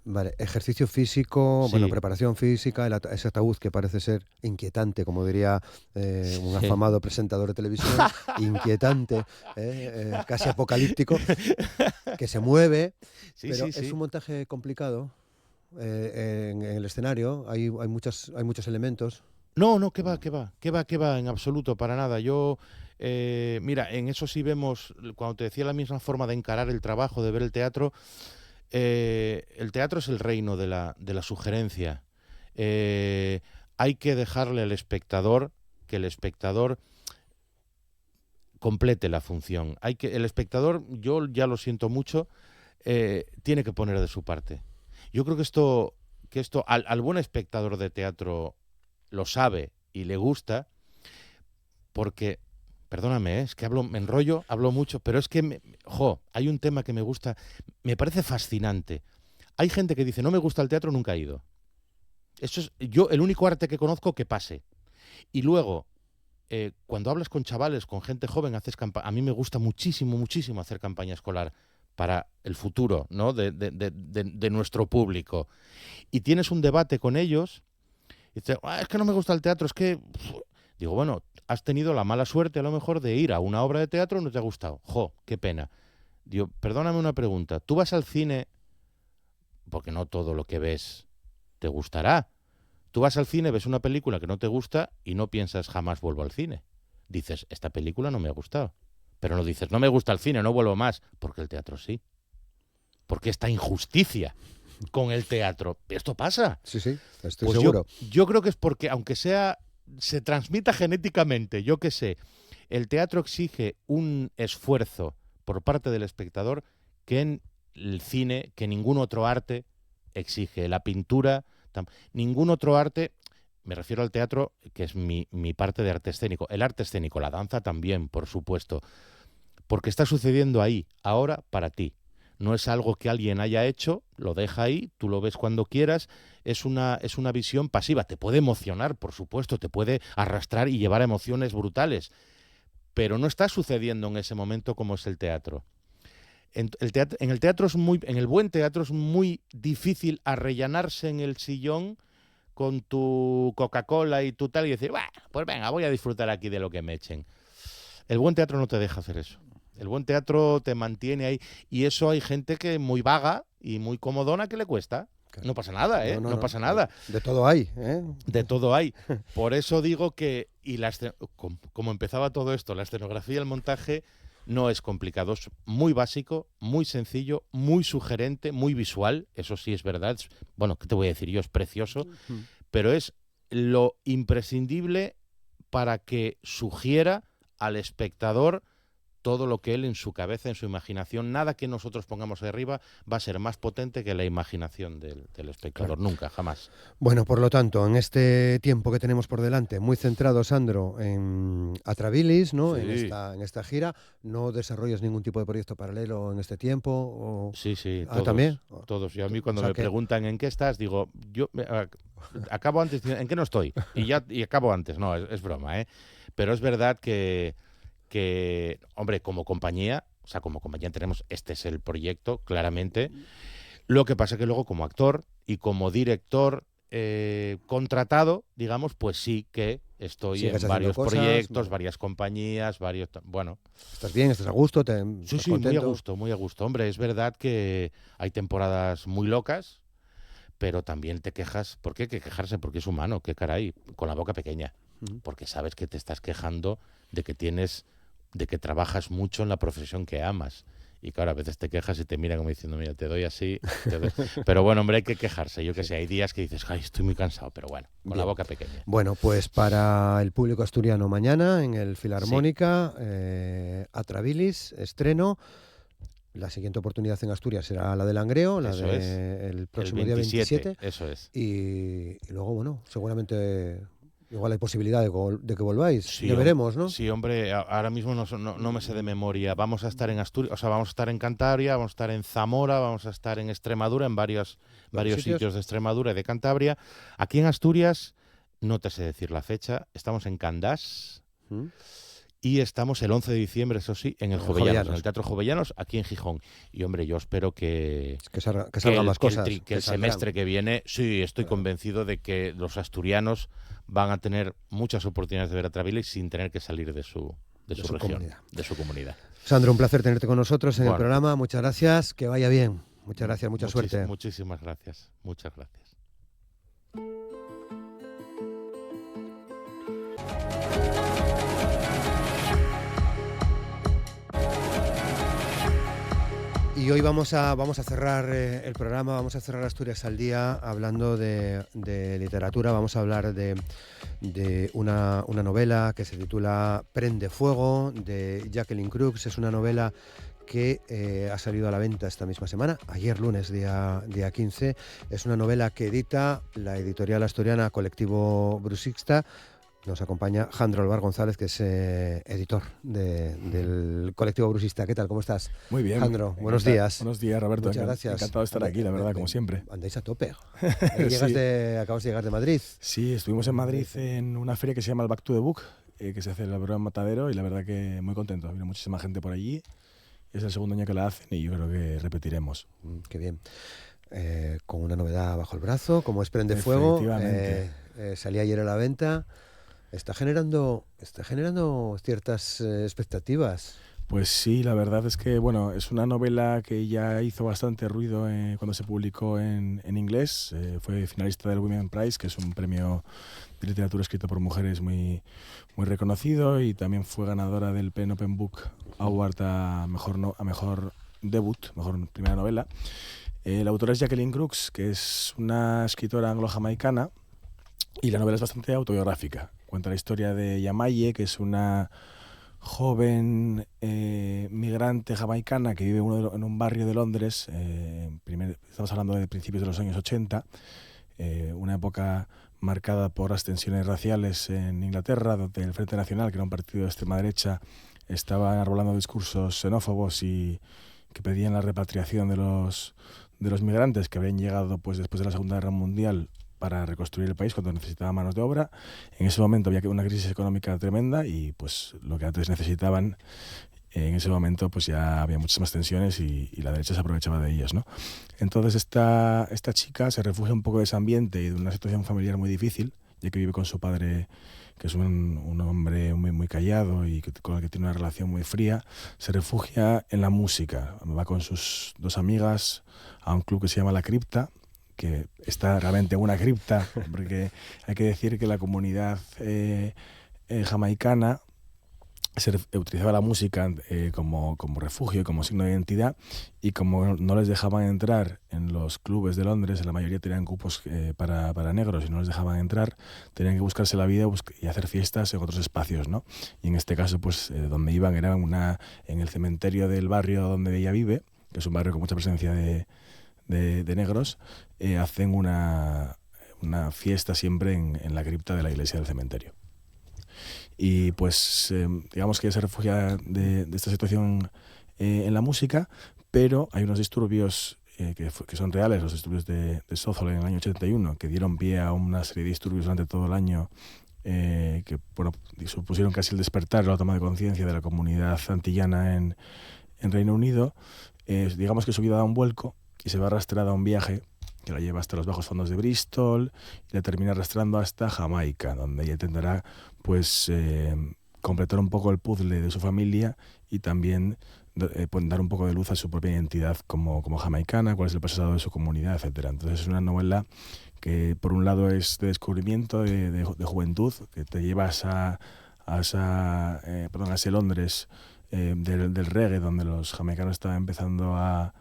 Vale, ejercicio físico, Sí. preparación física, ese ataúd que parece ser inquietante, como diría un afamado presentador de televisión, inquietante, casi apocalíptico, que se mueve, pero es un montaje complicado en el escenario, hay muchos elementos. No, que va, en absoluto, para nada. Yo, mira, en eso sí vemos, cuando te decía la misma forma de encarar el trabajo, de ver el teatro es el reino de la sugerencia. Hay que dejarle al espectador que el espectador complete la función. El espectador, yo ya lo siento mucho, tiene que poner de su parte. Yo creo que esto al buen espectador de teatro lo sabe y le gusta, porque, perdóname, es que me enrollo, hablo mucho, pero es que, hay un tema que me gusta, me parece fascinante. Hay gente que dice, no me gusta el teatro, nunca he ido. Eso es el único arte que conozco que pase. Y luego, cuando hablas con chavales, con gente joven, a mí me gusta muchísimo hacer campaña escolar para el futuro, ¿no? de nuestro público. Y tienes un debate con ellos, y dices, es que no me gusta el teatro, es que... Digo, bueno, has tenido la mala suerte a lo mejor de ir a una obra de teatro y no te ha gustado. Qué pena. Digo, perdóname una pregunta. ¿Tú vas al cine? Porque no todo lo que ves te gustará. Tú vas al cine, ves una película que no te gusta y no piensas jamás vuelvo al cine. Dices, esta película no me ha gustado. Pero no dices, no me gusta el cine, no vuelvo más. Porque el teatro sí. Porque esta injusticia con el teatro. Esto pasa. Sí, estoy seguro. Yo creo que es porque, aunque se transmita genéticamente, yo qué sé, el teatro exige un esfuerzo por parte del espectador que en el cine, que ningún otro arte exige. La pintura, ningún otro arte, me refiero al teatro, que es mi parte de arte escénico. El arte escénico, la danza también, por supuesto, porque está sucediendo ahí, ahora, para ti. No es algo que alguien haya hecho, lo deja ahí, tú lo ves cuando quieras, es una visión pasiva. Te puede emocionar, por supuesto, te puede arrastrar y llevar a emociones brutales, pero no está sucediendo en ese momento como es el teatro. En el buen teatro es muy difícil arrellanarse en el sillón con tu Coca-Cola y tu tal y decir, pues venga, voy a disfrutar aquí de lo que me echen. El buen teatro no te deja hacer eso. El buen teatro te mantiene ahí y eso hay gente que muy vaga y muy comodona que le cuesta. No pasa nada, ¿eh? No pasa nada. De todo hay, ¿eh? De todo hay. Por eso digo que, como empezaba todo esto, la escenografía y el montaje no es complicado. Es muy básico, muy sencillo, muy sugerente, muy visual. Eso sí es verdad. Bueno, ¿qué te voy a decir yo? Es precioso. Pero es lo imprescindible para que sugiera al espectador todo lo que él en su cabeza, en su imaginación, nada que nosotros pongamos ahí arriba va a ser más potente que la imaginación del espectador. Claro. Nunca, jamás. Bueno, por lo tanto, en este tiempo que tenemos por delante, muy centrado, Sandro, en Atrabilis, ¿no? Sí. En esta gira, ¿no desarrollas ningún tipo de proyecto paralelo en este tiempo? O... Sí, todos, ¿también? Todos. Yo a mí cuando me preguntan en qué estás, digo, yo acabo antes, ¿en qué no estoy? Y acabo antes, no, es broma, ¿eh? Pero es verdad que, hombre, como compañía tenemos, este es el proyecto, claramente. Lo que pasa es que luego como actor y como director contratado, digamos, pues sí que estoy en varios proyectos, varias compañías, bueno. ¿Estás bien? ¿Estás a gusto? Sí, contento? muy a gusto. Hombre, es verdad que hay temporadas muy locas, pero también te quejas. ¿Por qué hay que quejarse? Porque es humano, qué caray, con la boca pequeña. Porque sabes que te estás quejando de que trabajas mucho en la profesión que amas. Y claro, a veces te quejas y te miran como diciendo, mira, te doy así. Pero bueno, hombre, hay que quejarse. Yo que sé, hay días que dices, ay, estoy muy cansado, pero bueno, con la boca pequeña. Bueno, pues para el público asturiano mañana en el Filarmónica, Atrabilis, estreno. La siguiente oportunidad en Asturias será la de Langreo, el próximo día 27. Eso es. Y luego, bueno, seguramente... Igual hay posibilidad de que volváis. Sí, ya veremos, ¿no? Sí, hombre, ahora mismo no me sé de memoria. Vamos a estar en Asturias, o sea, vamos a estar en Cantabria, vamos a estar en Zamora, vamos a estar en Extremadura, en varios sitios de Extremadura y de Cantabria. Aquí en Asturias, no te sé decir la fecha, estamos en Candás y estamos el 11 de diciembre, eso sí, en el Jovellanos, en el Teatro Jovellanos, aquí en Gijón. Y hombre, yo espero que salgan más cosas. Que el semestre que viene, sí, estoy convencido de que los asturianos van a tener muchas oportunidades de ver Atrabilis sin tener que salir de su región, comunidad. De su comunidad. Sandro, un placer tenerte con nosotros en el programa. Muchas gracias, que vaya bien. Muchas gracias, mucha suerte. Muchísimas gracias, muchas gracias. Y hoy vamos a cerrar el programa, vamos a cerrar Asturias al Día hablando de literatura. Vamos a hablar de una novela que se titula Prende Fuego, de Jacqueline Crooks. Es una novela que ha salido a la venta esta misma semana, ayer lunes, día 15. Es una novela que edita la editorial asturiana Colectivo Brusixta. Nos acompaña Jandro Alvar González, que es editor del Colectivo Brusista. ¿Qué tal? ¿Cómo estás? Muy bien. Jandro, buenos días. Buenos días, Roberto. Muchas gracias. Encantado de estar aquí, la verdad, como siempre. Andáis a tope. Sí. Acabas de llegar de Madrid. Sí, estuvimos en Madrid en una feria que se llama el Back to the Book, que se celebró en Matadero, y la verdad que muy contento. Vino muchísima gente por allí. Es el segundo año que la hacen y yo creo que repetiremos. Qué bien. Con una novedad bajo el brazo, como es Prende Fuego. Salí ayer a la venta. Está generando ciertas expectativas. Pues sí, la verdad es que bueno, es una novela que ya hizo bastante ruido cuando se publicó en inglés. Fue finalista del Women Prize, que es un premio de literatura escrito por mujeres muy, muy reconocido, y también fue ganadora del Pen Open Book Award a mejor debut, mejor primera novela. La autora es Jacqueline Crooks, que es una escritora anglo-jamaicana, y la novela es bastante autobiográfica. Cuenta la historia de Yamaye, que es una joven migrante jamaicana que vive en un barrio de Londres. Estamos hablando de principios de los años 80, una época marcada por las tensiones raciales en Inglaterra, donde el Frente Nacional, que era un partido de extrema derecha, estaba enarbolando discursos xenófobos y que pedían la repatriación de los migrantes que habían llegado pues después de la Segunda Guerra Mundial para reconstruir el país cuando necesitaba manos de obra. En ese momento había una crisis económica tremenda y pues lo que antes necesitaban, en ese momento pues ya había muchas más tensiones y la derecha se aprovechaba de ellas, ¿no? Entonces esta chica se refugia un poco de ese ambiente y de una situación familiar muy difícil, ya que vive con su padre, que es un hombre muy, muy callado y con el que tiene una relación muy fría. Se refugia en la música, va con sus dos amigas a un club que se llama La Cripta, que está realmente en una cripta, porque hay que decir que la comunidad jamaicana utilizaba la música como refugio, como signo de identidad, y como no les dejaban entrar en los clubes de Londres, la mayoría tenían cupos para negros y no les dejaban entrar, tenían que buscarse la vida y hacer fiestas en otros espacios, ¿no? Y en este caso, pues donde iban era en el cementerio del barrio donde ella vive, que es un barrio con mucha presencia de negros, hacen una fiesta siempre en la cripta de la iglesia del cementerio. Y pues digamos que ella se refugia de esta situación en la música, pero hay unos disturbios que son reales, los disturbios de Southall en el año 81, que dieron pie a una serie de disturbios durante todo el año, que bueno, supusieron casi el despertar, la toma de conciencia de la comunidad antillana en Reino Unido. Digamos que su vida da un vuelco y se va arrastrada a un viaje que la lleva hasta los bajos fondos de Bristol y la termina arrastrando hasta Jamaica, donde ella intentará pues completar un poco el puzzle de su familia y también dar un poco de luz a su propia identidad como jamaicana, cuál es el pasado de su comunidad, etcétera. Entonces es una novela que por un lado es de descubrimiento, de juventud, que te lleva a ese Londres del reggae, donde los jamaicanos estaban empezando a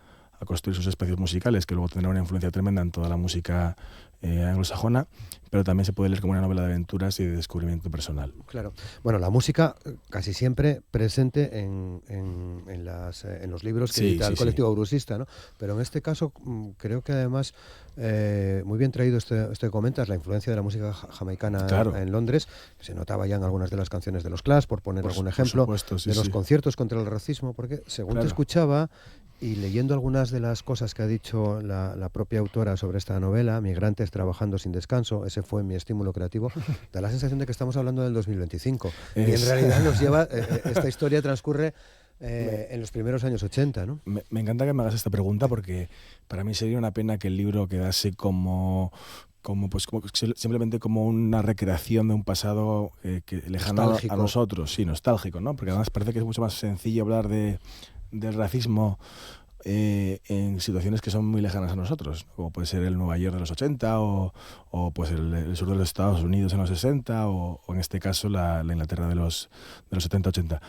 construir sus espacios musicales, que luego tendrá una influencia tremenda en toda la música anglosajona, pero también se puede leer como una novela de aventuras y de descubrimiento personal. Claro. Bueno, la música casi siempre presente en los libros que edita el colectivo Brusista, ¿no? Pero en este caso creo que además muy bien traído esto que comentas, la influencia de la música jamaicana en Londres, que se notaba ya en algunas de las canciones de los Clash, por poner algún ejemplo, por supuesto, de los conciertos contra el racismo, porque según te escuchaba y leyendo algunas de las cosas que ha dicho la propia autora sobre esta novela, Migrantes trabajando sin descanso, ese fue mi estímulo creativo, da la sensación de que estamos hablando del 2025. Y en realidad nos lleva, esta historia transcurre en los primeros años 80, ¿no? Me encanta que me hagas esta pregunta porque para mí sería una pena que el libro quedase como simplemente como una recreación de un pasado lejano a nosotros, sí, nostálgico, ¿no? Porque además parece que es mucho más sencillo hablar del racismo en situaciones que son muy lejanas a nosotros, como puede ser el Nueva York de los 80 o pues el sur de los Estados Unidos en los 60 o en este caso la Inglaterra de los 70-80.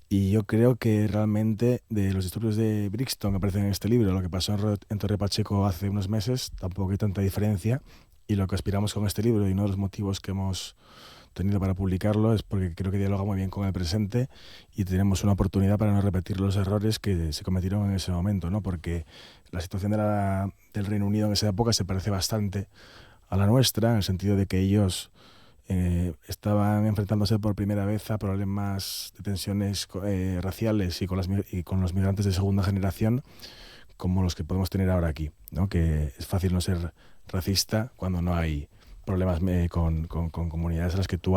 Y yo creo que realmente de los disturbios de Brixton que aparecen en este libro, lo que pasó en Torre Pacheco hace unos meses, tampoco hay tanta diferencia, y lo que aspiramos con este libro y uno de los motivos que hemos tenido para publicarlo es porque creo que dialoga muy bien con el presente y tenemos una oportunidad para no repetir los errores que se cometieron en ese momento, ¿no? Porque la situación del Reino Unido en esa época se parece bastante a la nuestra, en el sentido de que ellos estaban enfrentándose por primera vez a problemas de tensiones raciales y con los migrantes de segunda generación como los que podemos tener ahora aquí, ¿no? Que es fácil no ser racista cuando no hay problemas con comunidades a las que tú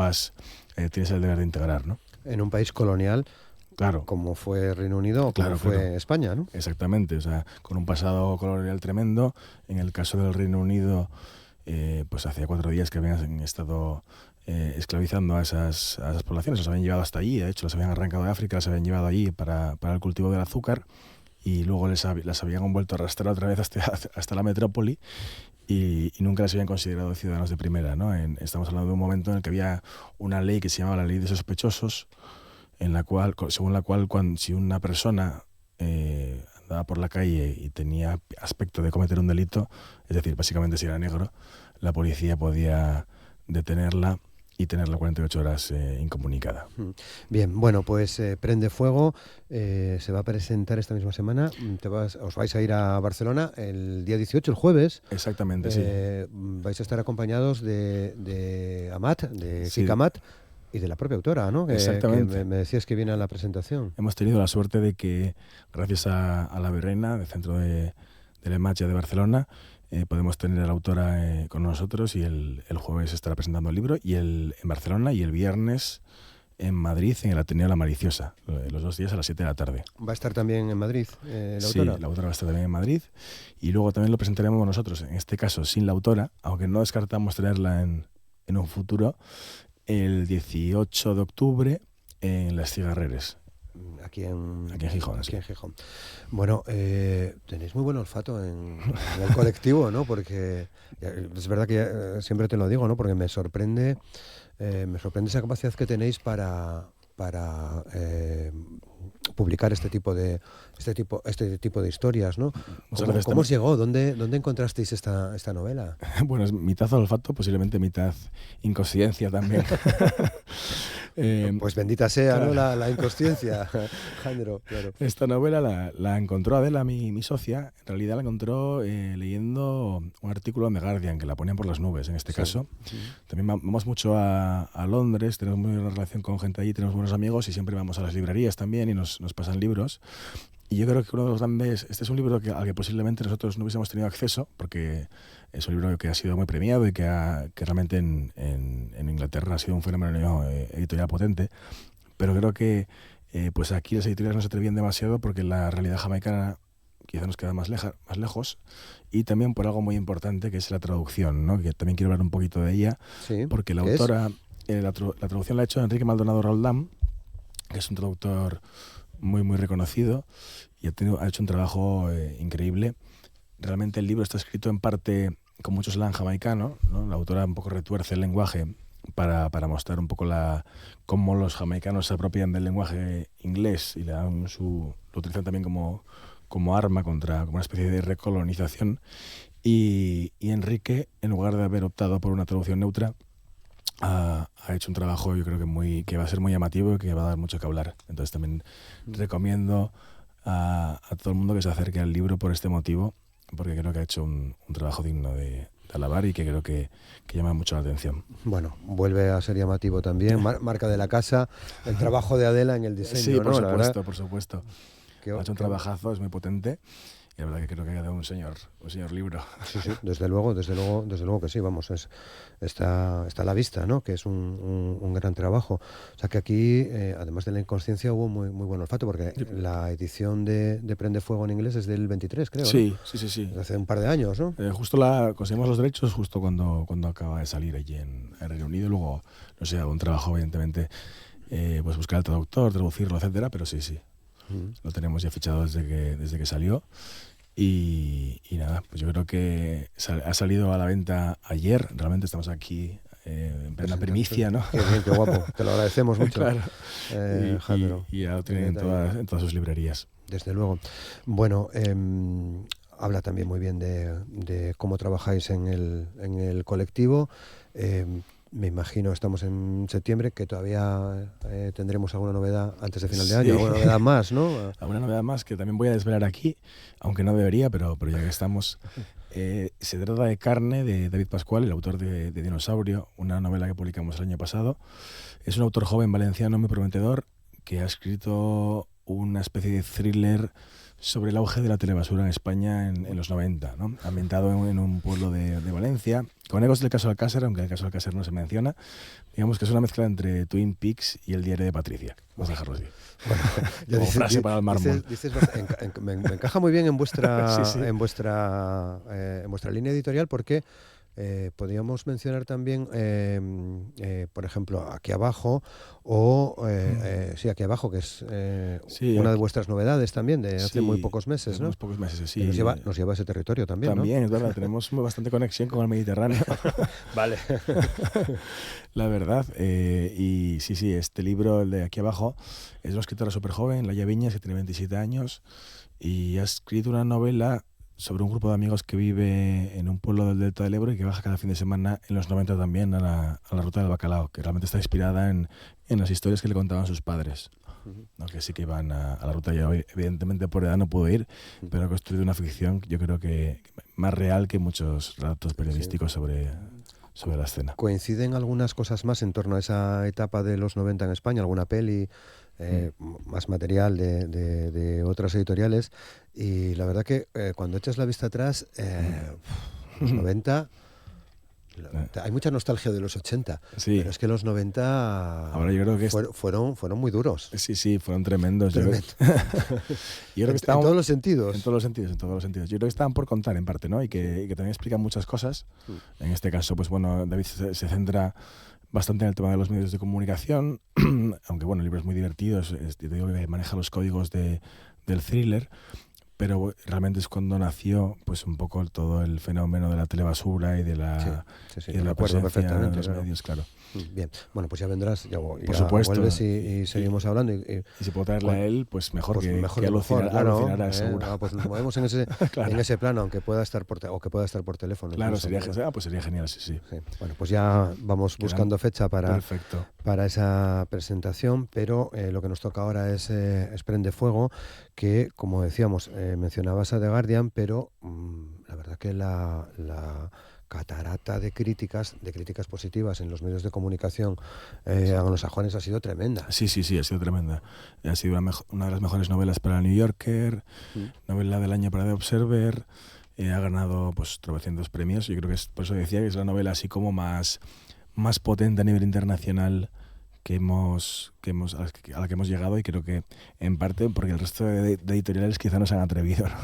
tienes el deber de integrar, ¿no? En un país colonial, claro, como fue Reino Unido o como fue España, ¿no? Exactamente, o sea, con un pasado colonial tremendo. En el caso del Reino Unido, pues hacía 4 días que habían estado esclavizando a esas poblaciones, las habían llevado hasta allí, de hecho las habían arrancado de África, las habían llevado allí para el cultivo del azúcar y luego las habían vuelto a arrastrar otra vez hasta la metrópoli. Y nunca las habían considerado ciudadanos de primera, ¿no? Estamos hablando de un momento en el que había una ley que se llamaba la ley de sospechosos, según la cual si una persona andaba por la calle y tenía aspecto de cometer un delito, es decir, básicamente si era negro, la policía podía detenerla y tenerla 48 horas incomunicada. Bien, bueno, pues Prende Fuego se va a presentar esta misma semana. Os vais a ir a Barcelona el día 18, el jueves. Exactamente, sí. Vais a estar acompañados de Amat, de Kika Amat, y de la propia autora, ¿no? Exactamente. Que me decías que viene a la presentación. Hemos tenido la suerte de que, gracias a la Virreina, del Centro de la Imatge de Barcelona, podemos tener a la autora con nosotros y el jueves estará presentando el libro en Barcelona y el viernes en Madrid en el Ateneo La Maliciosa, los 2 días a las 7 de la tarde. ¿Va a estar también en Madrid la autora? Sí, la autora va a estar también en Madrid y luego también lo presentaremos nosotros, en este caso sin la autora, aunque no descartamos traerla en un futuro, el 18 de octubre en Las Cigarreres. Aquí en Gijón. Aquí en Gijón. Bueno, tenéis muy buen olfato en el colectivo, ¿no? Porque es verdad que siempre te lo digo, ¿no? Porque me sorprende esa capacidad que tenéis para para publicar este tipo de historias, ¿no? ¿Cómo os llegó? ¿Dónde encontrasteis esta novela? Bueno, es mitad olfato, posiblemente mitad inconsciencia también. Pues bendita sea, claro, ¿no? La inconsciencia, Jandro, claro. Esta novela la encontró Adela, mi socia. En realidad la encontró leyendo un artículo en The Guardian, que la ponían por las nubes en este caso. Sí. También vamos mucho a Londres, tenemos muy buena relación con gente allí, tenemos buenos amigos y siempre vamos a las librerías también y nos pasan libros. Y yo creo que uno de los grandes... Este es un libro al que posiblemente nosotros no hubiésemos tenido acceso, porque es un libro que ha sido muy premiado y que realmente en Inglaterra ha sido un fenómeno editorial potente. Pero creo que pues aquí las editoriales no se atrevían demasiado porque la realidad jamaicana quizá nos queda más lejos, y también por algo muy importante que es la traducción, ¿no? Que también quiero hablar un poquito de ella, sí, porque la autora... la traducción la ha hecho Enrique Maldonado Roldán, que es un traductor muy muy reconocido y ha hecho un trabajo increíble. Realmente el libro está escrito en parte con mucho slang jamaicano, ¿no? La autora un poco retuerce el lenguaje para mostrar un poco cómo los jamaicanos se apropian del lenguaje inglés y lo utilizan también como arma como una especie de recolonización. Y Enrique, en lugar de haber optado por una traducción neutra, ha hecho un trabajo, yo creo que va a ser muy llamativo y que va a dar mucho que hablar. Entonces también recomiendo a todo el mundo que se acerque al libro por este motivo, porque creo que ha hecho un trabajo digno de alabar y que creo que llama mucho la atención. Bueno, vuelve a ser llamativo también, marca de la casa, el trabajo de Adela en el diseño. Sí, ¿no? por supuesto. Ha hecho un trabajazo, es muy potente. Y la verdad que creo que ha quedado un señor libro. Sí, desde luego que sí, vamos, está a la vista, ¿no? Que es un gran trabajo. O sea que aquí, además de la inconsciencia, hubo muy buen olfato, porque la edición de Prende Fuego en inglés es del 23, creo. Sí, ¿no? sí. Hace un par de años, ¿no? Justo conseguimos los derechos justo cuando acaba de salir allí en Reino Unido. Luego, no sé, un trabajo, evidentemente, pues buscar al traductor, traducirlo, etcétera, pero sí. Lo tenemos ya fichado desde que salió. Y nada, pues yo creo que ha salido a la venta ayer. Realmente estamos aquí en plena primicia, ¿no? Qué bien, qué guapo. Te lo agradecemos mucho. Claro. Y ya lo tienen en todas sus librerías. Desde luego. Bueno, habla también muy bien de cómo trabajáis en el colectivo. Me imagino, estamos en septiembre, que todavía tendremos alguna novedad antes de final de año, alguna novedad más, ¿no? Alguna novedad más que también voy a desvelar aquí, aunque no debería, pero ya que estamos. Se trata de Carne, de David Pascual, el autor de Dinosaurio, una novela que publicamos el año pasado. Es un autor joven valenciano muy prometedor que ha escrito una especie de thriller sobre el auge de la telebasura en España en los 90, ¿no? Ambientado en un pueblo de Valencia, con ecos del caso Alcácer, aunque el caso Alcácer no se menciona. Digamos que es una mezcla entre Twin Peaks y el diario de Patricia. Vamos a dejarlo así. Bueno, como frase para el mármol. Me encaja muy bien en vuestra, sí. en vuestra línea editorial, porque podríamos mencionar también, por ejemplo, Aquí Abajo, Aquí Abajo, que es una de vuestras novedades también, de hace muy pocos meses, ¿no? Unos pocos meses, sí. Nos lleva a ese territorio también, También, ¿no? es verdad, tenemos bastante conexión con el Mediterráneo. Vale. La verdad. Y sí, este libro, el de Aquí Abajo, es una escritora súper joven, Laia Viñas, que tiene 27 años, y ha escrito una novela sobre un grupo de amigos que vive en un pueblo del Delta del Ebro y que baja cada fin de semana en los 90 también a la ruta del bacalao, que realmente está inspirada en las historias que le contaban sus padres, ¿no? Que sí que iban a la ruta. Yo evidentemente por edad no puedo ir, pero ha construido una ficción, yo creo que más real que muchos relatos periodísticos sobre la escena. ¿Coinciden algunas cosas más en torno a esa etapa de los 90 en España? ¿Alguna peli, más material de otras editoriales? Y la verdad que cuando echas la vista atrás, los 90... Hay mucha nostalgia de los 80, pero es que los 90 ahora yo creo que fueron muy duros. Sí, fueron tremendos. Yo creo que en todos los sentidos. En todos los sentidos. Yo creo que estaban por contar en parte, ¿no? Y que también explican muchas cosas. En este caso, pues bueno, David se centra bastante en el tema de los medios de comunicación, aunque bueno, el libro es muy divertido, te digo que maneja los códigos del thriller, pero realmente es cuando nació pues un poco todo el fenómeno de la telebasura y de la, sí, y de me la acuerdo presencia perfectamente, en los claro. medios, claro. Bien, bueno, pues ya vendrás, ya supuesto. vuelves y seguimos hablando. Y si puedo traerle a él, pues mejor, pues que mejor, alucinará, seguro. Pues nos movemos en ese, claro. en ese plano, aunque pueda estar por teléfono. Claro, incluso, pues sería genial, sí. Bueno, pues ya vamos buscando fecha para esa presentación, pero lo que nos toca ahora es Prende Fuego, que, como decíamos, mencionabas a The Guardian, pero la verdad que la catarata de críticas positivas en los medios de comunicación anglosajones ha sido tremenda. Sí, ha sido tremenda. Ha sido una de las mejores novelas para New Yorker, novela del año para The Observer, ha ganado pues tropecientos premios. Yo creo que por eso decía que es la novela así como más potente a nivel internacional a la que hemos llegado, y creo que en parte porque el resto de editoriales quizá no se han atrevido a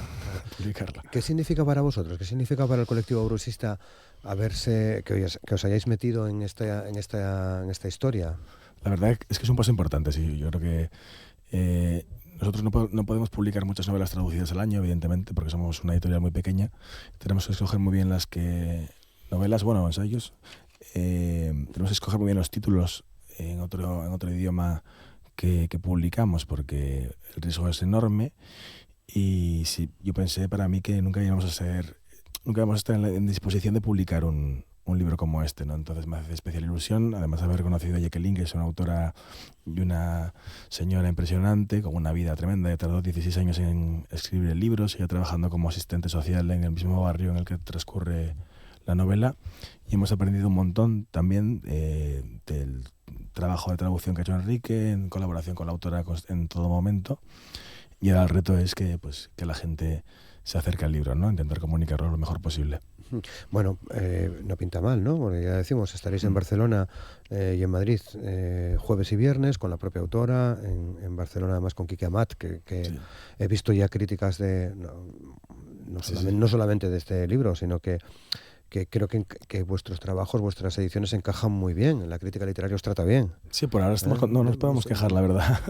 publicarla. ¿Qué significa para vosotros? ¿Qué significa para el colectivo brusista que os hayáis metido en esta historia? La verdad es que es un paso importante, sí. Yo creo que nosotros no podemos publicar muchas novelas traducidas al año, evidentemente, porque somos una editorial muy pequeña. Tenemos que escoger muy bien ensayos. Tenemos que escoger muy bien los títulos en otro idioma que publicamos, porque el riesgo es enorme. Y sí, yo pensé para mí que nunca íbamos a estar en disposición de publicar un libro como este, ¿no? Entonces me hace especial ilusión, además de haber conocido a Jacqueline, que es una autora y una señora impresionante, con una vida tremenda. Tardó 16 años en escribir el libro, sigue trabajando como asistente social en el mismo barrio en el que transcurre la novela, y hemos aprendido un montón también del trabajo de traducción que ha hecho Enrique, en colaboración con la autora en todo momento. Y ahora el reto es que la gente se acerque al libro, ¿no? Intentar comunicarlo lo mejor posible. Bueno, no pinta mal, ¿no? Porque ya decimos, estaréis en Barcelona y en Madrid jueves y viernes con la propia autora, en Barcelona además con Quique Amat, que sí. He visto ya críticas no solamente de este libro, sino que creo que vuestros trabajos, vuestras ediciones encajan muy bien, la crítica literaria os trata bien. Sí, por ahora no nos podemos quejar, la verdad.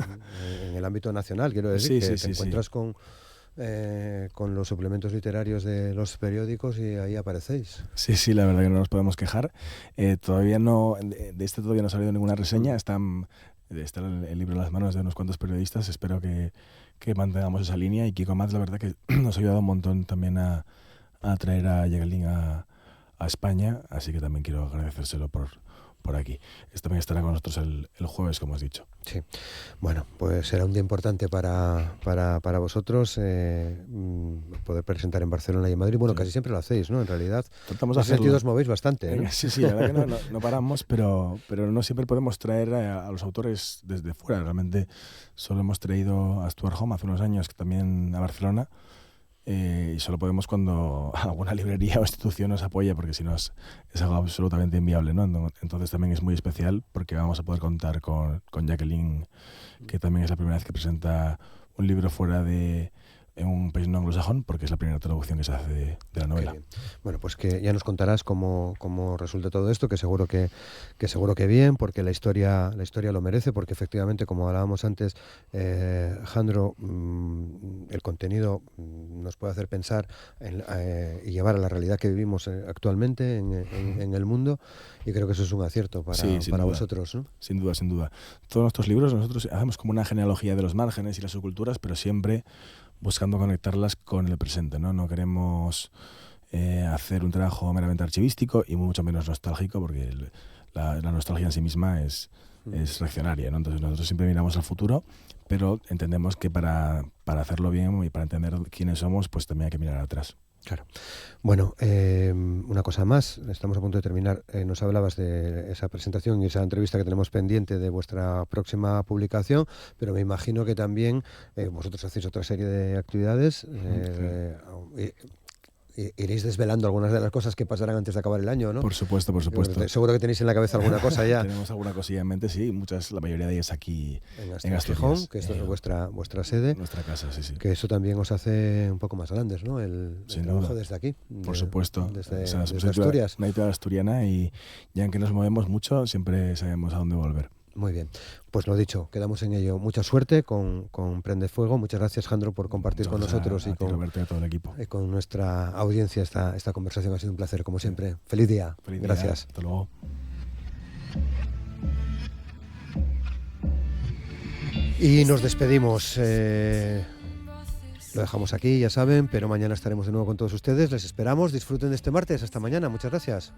En el ámbito nacional, quiero decir, te encuentras con los suplementos literarios de los periódicos y ahí aparecéis. Sí, la verdad que no nos podemos quejar. Todavía no ha salido ninguna reseña, está el libro en las manos de unos cuantos periodistas. Espero que mantengamos esa línea, y Kiko Amat, la verdad que nos ha ayudado un montón también a traer a Jacqueline a España, así que también quiero agradecérselo por aquí. También estará con nosotros el jueves, como has dicho. Sí, bueno, pues será un día importante para vosotros poder presentar en Barcelona y en Madrid. Bueno, sí. Casi siempre lo hacéis, ¿no? En realidad, tratamos de hacerlo. Sentido os movéis bastante, ¿no? Sí, la verdad que no paramos, pero no siempre podemos traer a los autores desde fuera. Realmente solo hemos traído a Stuart Home hace unos años, también a Barcelona, y solo podemos cuando alguna librería o institución nos apoya, porque si no es algo absolutamente inviable, ¿no? Entonces también es muy especial porque vamos a poder contar con Jacqueline, que también es la primera vez que presenta un libro fuera en un país no anglosajón, porque es la primera traducción que se hace de la novela. Bueno, pues que ya nos contarás cómo resulta todo esto, que seguro que bien, porque la historia lo merece, porque efectivamente, como hablábamos antes, Jandro, el contenido nos puede hacer pensar y llevar a la realidad que vivimos actualmente en el mundo, y creo que eso es un acierto para vosotros, ¿no? Sin duda. Todos nuestros libros nosotros hacemos como una genealogía de los márgenes y las subculturas, pero siempre buscando conectarlas con el presente, ¿no? No queremos hacer un trabajo meramente archivístico y mucho menos nostálgico, porque la nostalgia en sí misma es reaccionaria, ¿no? Entonces nosotros siempre miramos al futuro, pero entendemos que para hacerlo bien y para entender quiénes somos, pues también hay que mirar atrás. Claro. Bueno, una cosa más, estamos a punto de terminar. Nos hablabas de esa presentación y esa entrevista que tenemos pendiente de vuestra próxima publicación, pero me imagino que también vosotros hacéis otra serie de actividades. Iréis desvelando algunas de las cosas que pasarán antes de acabar el año, ¿no? Por supuesto. Seguro que tenéis en la cabeza alguna cosa ya. Tenemos alguna cosilla en mente, sí, la mayoría de ellas aquí en Asturias, que esto es vuestra sede. Nuestra casa, sí. Que eso también os hace un poco más grandes, ¿no? El trabajo desde aquí. Por supuesto. Desde Asturias. Una editorial asturiana, y ya en que nos movemos mucho, siempre sabemos a dónde volver. Muy bien, pues lo dicho, quedamos en ello. Mucha suerte con Prende Fuego. Muchas gracias, Jandro, por compartir con nosotros y todo el equipo. Con nuestra audiencia esta conversación. Ha sido un placer, como siempre. Feliz día. Gracias. Hasta luego. Y nos despedimos. Lo dejamos aquí, ya saben, pero mañana estaremos de nuevo con todos ustedes. Les esperamos. Disfruten de este martes. Hasta mañana. Muchas gracias.